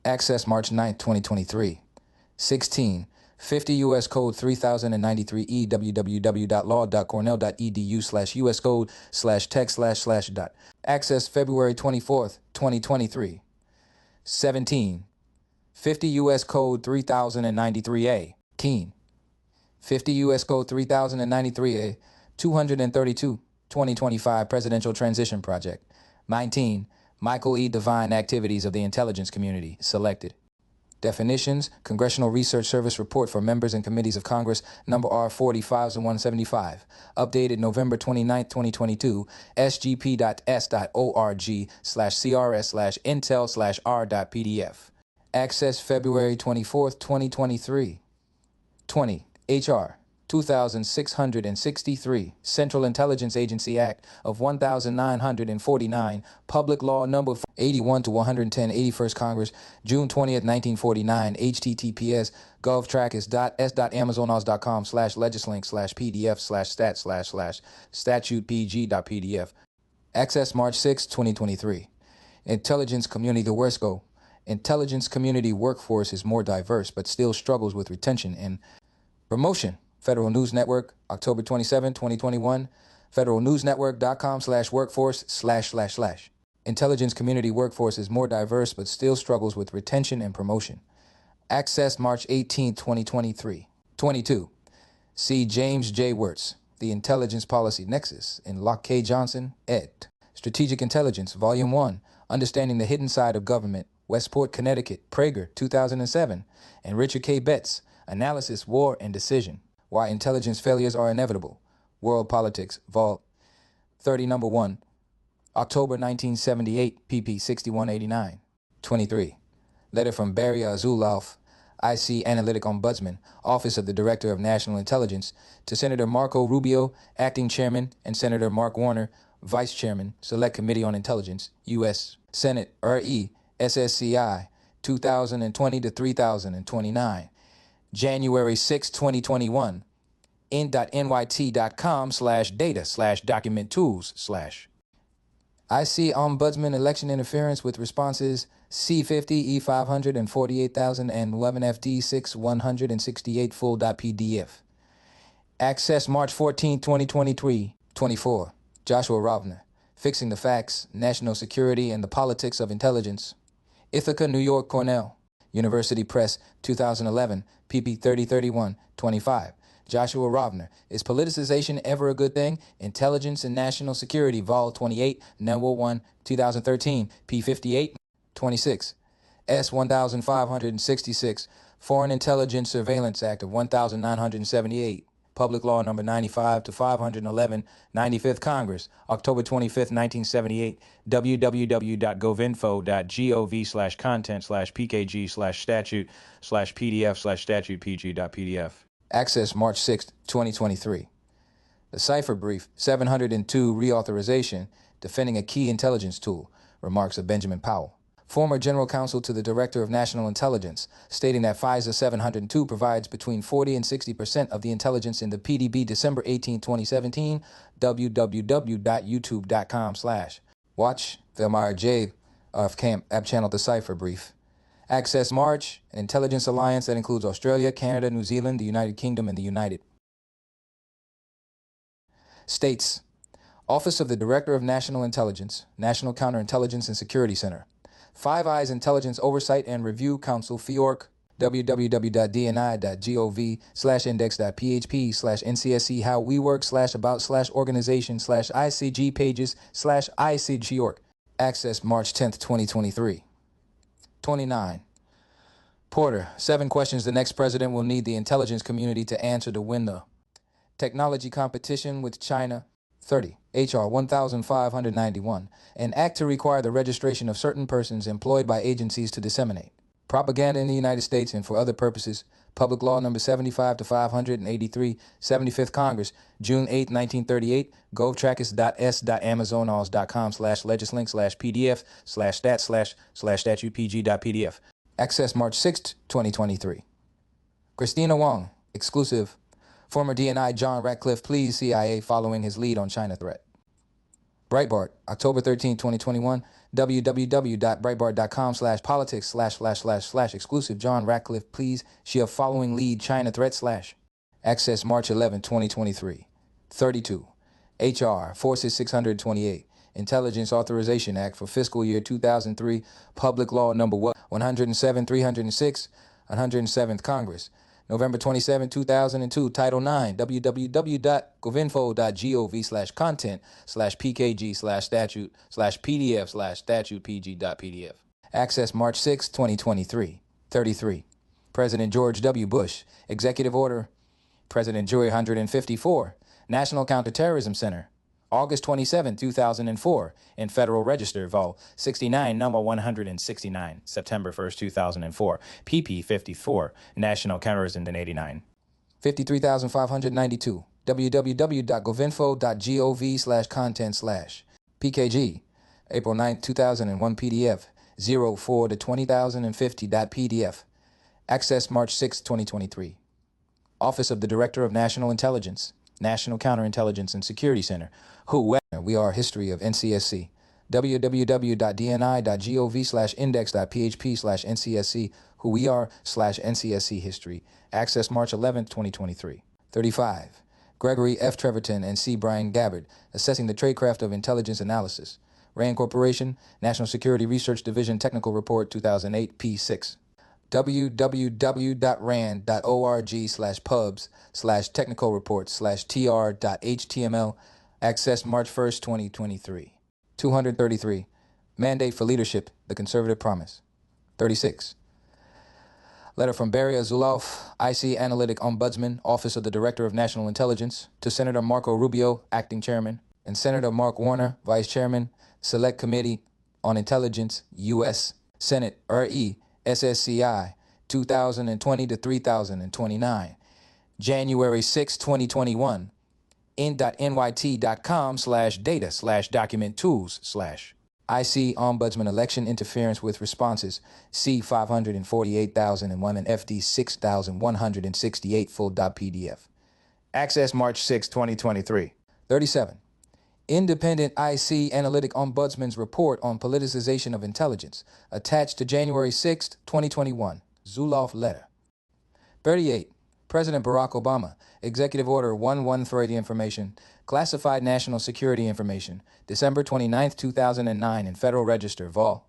Access March 9, 2023. 16. 50 U.S. Code 3093E www.law.cornell.edu/US code/text// dot. Access February 24th, 2023. 17. 50 U.S. Code 3093A. 50 U.S. Code 3093A, 232, 2025 Presidential Transition Project. 19. Michael E. Devine Activities of the Intelligence Community. Selected. Definitions, Congressional Research Service Report for Members and Committees of Congress, number R45-175, updated November 29, 2022, sgp.s.org/crs/intel/r.pdf. Access February 24, 2023. 20. H.R. 2663, Central Intelligence Agency Act of 1949, Public Law Number 81 to 110, 81st Congress, June 20th, 1949, https govtrackis.s.amazon.com/legislink/pdf/stat/statute/pg.pdf. Access March 6, 2023. Intelligence Community The Worsko. Intelligence community workforce is more diverse but still struggles with retention and promotion. Federal News Network, October 27, 2021, federalnewsnetwork.com/workforce// Intelligence community workforce is more diverse but still struggles with retention and promotion. Access March 18, 2023. 22. See James J. Wirtz, The Intelligence Policy Nexus, in Locke K. Johnson, ed. Strategic Intelligence, Volume 1, Understanding the Hidden Side of Government, Westport, Connecticut, Prager, 2007, and Richard K. Betts, Analysis, War, and Decision. Why Intelligence Failures Are Inevitable. World Politics, Vol. 30, Number 1, October 1978, pp. 6189. 23. Letter from Barry Azuloff, IC Analytical Ombudsman, Office of the Director of National Intelligence, to Senator Marco Rubio, Acting Chairman, and Senator Mark Warner, Vice Chairman, Select Committee on Intelligence, U.S. Senate, RE, SSCI, 2020 to 3029. January 6, 2021, in.nyt.com/data/document tools/. I see Ombudsman election interference with responses C50, E500, and 48,011 FD6 168 full.pdf. Access March 14, 2023. 24. Joshua Rovner, Fixing the Facts, National Security and the Politics of Intelligence. Ithaca, New York, Cornell. University Press, 2011, pp. 3031, 25. Joshua Rovner, Is Politicization Ever a Good Thing? Intelligence and National Security, Vol. 28, Number 1, 2013, p. 58, 26. S. 1566, Foreign Intelligence Surveillance Act of 1978. Public Law Number 95 to 511, 95th Congress, October 25th, 1978, www.govinfo.gov/content/pkg/statute/pdf/statute-pg.pdf. Access March 6, 2023. The Cipher Brief 702 Reauthorization, Defending a Key Intelligence Tool, remarks of Benjamin Powell, former General Counsel to the Director of National Intelligence, stating that FISA 702 provides between 40 and 60% of the intelligence in the PDB December 18, 2017, www.youtube.com/. Watch Velmar J. of Camp App Channel The Cipher Brief. Access March, an intelligence alliance that includes Australia, Canada, New Zealand, the United Kingdom, and the United States. Office of the Director of National Intelligence, National Counterintelligence and Security Center. Five Eyes Intelligence Oversight and Review Council, FIORC, www.dni.gov/index.php/ncsc how we work/about/organization/ICG pages/ICG.org. Access March 10th, 2023. 29. Porter, 7 questions the next president will need the intelligence community to answer to win the technology competition with China. 30. H.R. 1591, an act to require the registration of certain persons employed by agencies to disseminate propaganda in the United States and for other purposes. Public Law Number 75 to 583, 75th Congress, June 8, 1938. govtrackers.s.amazon.com/legislink/pdf/stat/statute/pg.pdf. Access March 6, 2023. Christina Wong, exclusive. Former DNI John Ratcliffe pleads CIA following his lead on China threat. Breitbart, October 13, 2021. www.breitbart.com/politics/exclusive John Ratcliffe pleads Shia following lead China threat / Access March 11, 2023. 32. H.R. 46628, Intelligence Authorization Act for Fiscal Year 2003, Public Law Number 107-306, 107th Congress, November 27, 2002, Title 9, www.govinfo.gov/content/pkg/statute/pdf/statute-pg.pdf. Access March 6, 2023. 33. President George W. Bush, Executive Order, President Jury 154, National Counterterrorism Center, August 27, 2004, in Federal Register, Vol. 69, number 169, September 1, 2004, pp. 54, National Counterterrorism 89. 53,592, www.govinfo.gov/content/pkg, April 9, 2001, PDF, 04 to 20,050.pdf. Access March 6, 2023. Office of the Director of National Intelligence, National Counterintelligence and Security Center, WHO. We are history of NCSC. www.dni.gov/index.php/ncsc who we are/NCSC history. Access March 11, 2023. 35. Gregory F. Treverton and C. Brian Gabbard, Assessing the Tradecraft of Intelligence Analysis. RAND Corporation, National Security Research Division Technical Report 2008, p6. www.rand.org/pubs/technical report/tr.html. Access March 1st, 2023. 233. Mandate for Leadership, the Conservative Promise. 36. Letter from Barry Azuloff, IC Analytic Ombudsman, Office of the Director of National Intelligence, to Senator Marco Rubio, Acting Chairman, and Senator Mark Warner, Vice Chairman, Select Committee on Intelligence, U.S. Senate, RE, SSCI, 2020 to 3029, January 6, 2021, in.nyt.com/data/document tools/IC Ombudsman Election Interference with Responses, C 548,001 and FD 6,168 full.pdf. Access March 6, 2023. 37. Independent IC Analytic Ombudsman's Report on Politicization of Intelligence, attached to January 6, 2021, Zuloff Letter. 38. President Barack Obama, Executive Order 113 Information, Classified National Security Information, December 29, 2009, in Federal Register, Vol.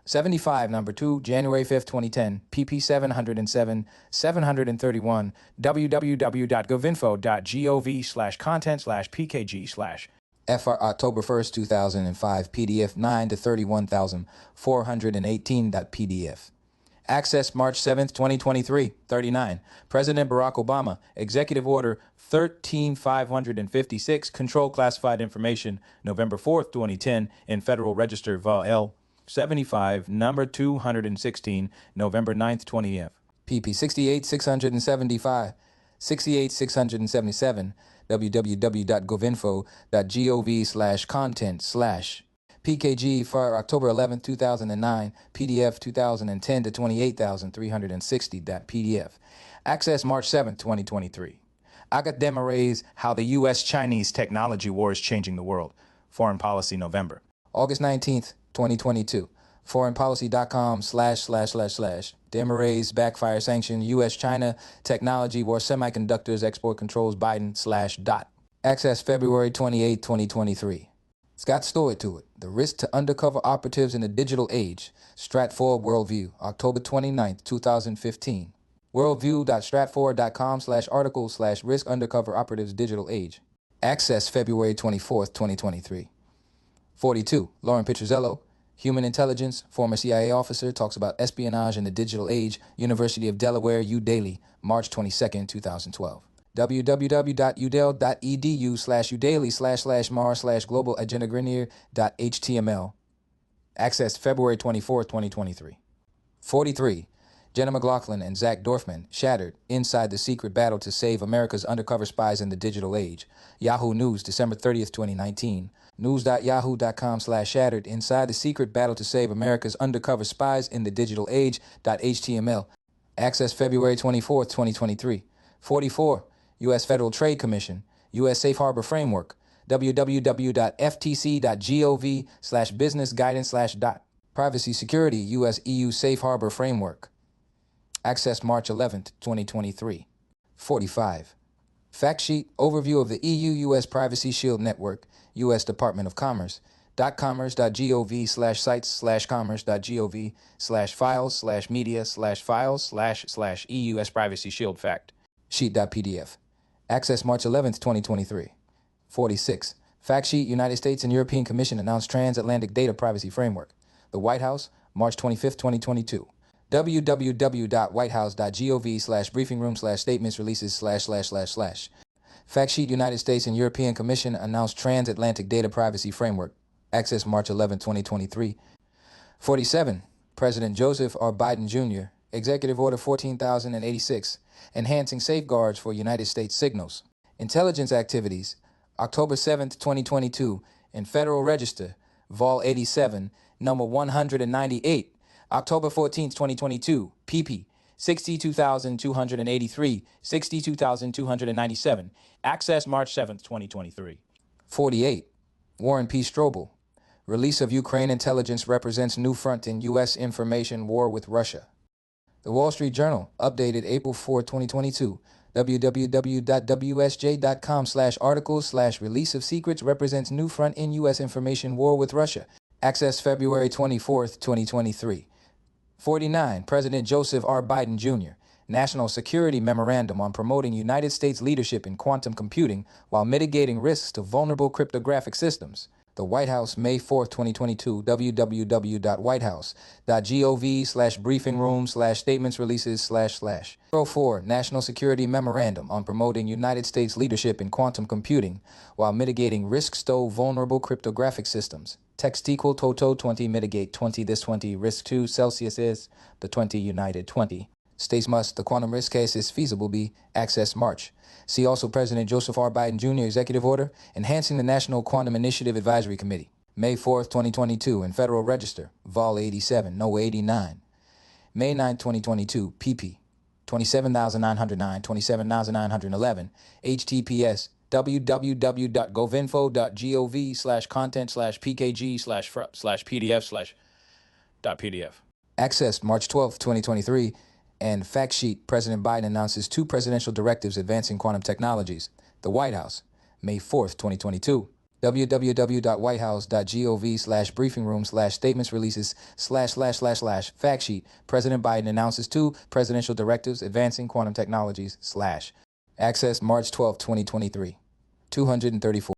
75, number 2, January 5, 2010, pp. 707, 731, www.govinfo.gov/content/pkg/ FR October 1st, 2005, PDF 9 to 31,418.pdf. Access March 7th, 2023. 39. President Barack Obama, Executive Order 13556, Control Classified Information, November 4th, 2010, in Federal Register, Vol. L. 75, number 216, November 9th, 20th. pp. 68,675, 68,677, www.govinfo.gov/content/PKG for October 11, 2009, PDF 2010 to 28,360.pdf. Access March 7, 2023. Academarays How the U.S.-Chinese Technology War is Changing the World. Foreign Policy, November. August 19th, 2022. Foreignpolicy.com// Demarays Backfire Sanction U.S.-China Technology War Semiconductors Export Controls Biden /. Access February 28, 2023. Scott Stewart to it. The risk to undercover operatives in the digital age. Stratfor Worldview, October 29th, 2015. Worldview.stratfor.com/article/risk undercover operatives digital age. Access February 24th, 2023. 42. Lauren Petruzzello, Human Intelligence, former CIA officer, talks about espionage in the digital age, University of Delaware, U Daily, March 22nd, 2012. www.udel.edu/udaily/mar/global-agendagrenier.html. Accessed February 24th, 2023. 43. Jenna McLaughlin and Zach Dorfman, Shattered, Inside the Secret Battle to Save America's Undercover Spies in the Digital Age. Yahoo News, December 30th, 2019. News.yahoo.com/Shattered, Inside the Secret Battle to Save America's Undercover Spies in the Digital Age.html. Access February 24th, 2023. 44. U.S. Federal Trade Commission, U.S. Safe Harbor Framework, www.ftc.gov/business-guidance/. Privacy Security, U.S. EU Safe Harbor Framework. Access March 11th, 2023. 45. Fact Sheet, Overview of the EU-U.S. Privacy Shield Network, U.S. Department of Commerce, .commerce.gov/sites/commerce.gov/files/media/files/EUS Privacy Shield Fact Sheet.pdf. Access March 11th, 2023. 46. Fact Sheet, United States and European Commission announced Transatlantic Data Privacy Framework. The White House, March 25th, 2022. www.whitehouse.gov/briefingroom/statements releases////. Fact Sheet, United States and European Commission announced Transatlantic Data Privacy Framework. Access March 11, 2023. 47. President Joseph R. Biden Jr., Executive Order 14,086, Enhancing Safeguards for United States Signals. Intelligence Activities, October 7th, 2022, in Federal Register, Vol 87, number 198, October 14th, 2022, pp. 62,283, 62,297. Access March 7th, 2023. 48. Warren P. Strobel. Release of Ukraine intelligence represents new front in U.S. information war with Russia. The Wall Street Journal, updated April 4, 2022. www.wsj.com/articles/release of secrets represents new front in U.S. information war with Russia. Access February 24th, 2023. 49. President Joseph R. Biden Jr., National Security Memorandum on Promoting United States Leadership in Quantum Computing while Mitigating Risks to Vulnerable Cryptographic Systems. The White House, May 4, 2022, www.whitehouse.gov/briefingroom/statements releases//. 04. National Security Memorandum on Promoting United States Leadership in Quantum Computing while Mitigating Risks to Vulnerable Cryptographic Systems. Text equal Toto 20 mitigate 20 this 20 risk 2 Celsius is the 20 united 20. States must the quantum risk case is feasible be access March. See also President Joseph R. Biden Jr. Executive Order Enhancing the National Quantum Initiative Advisory Committee. May 4th, 2022 in Federal Register, Vol 87, No 89. May 9th, 2022, pp. 27,909, 27,911, https www.govinfo.gov/content/pkg/pdf/.pdf. Accessed March 12, 2023, and Fact Sheet, President Biden announces 2 presidential directives advancing quantum technologies. The White House, May 4th, 2022. www.whitehouse.gov/briefingroom/statements releases//// Fact Sheet, President Biden announces 2 presidential directives advancing quantum technologies/. Accessed March 12, 2023. 234.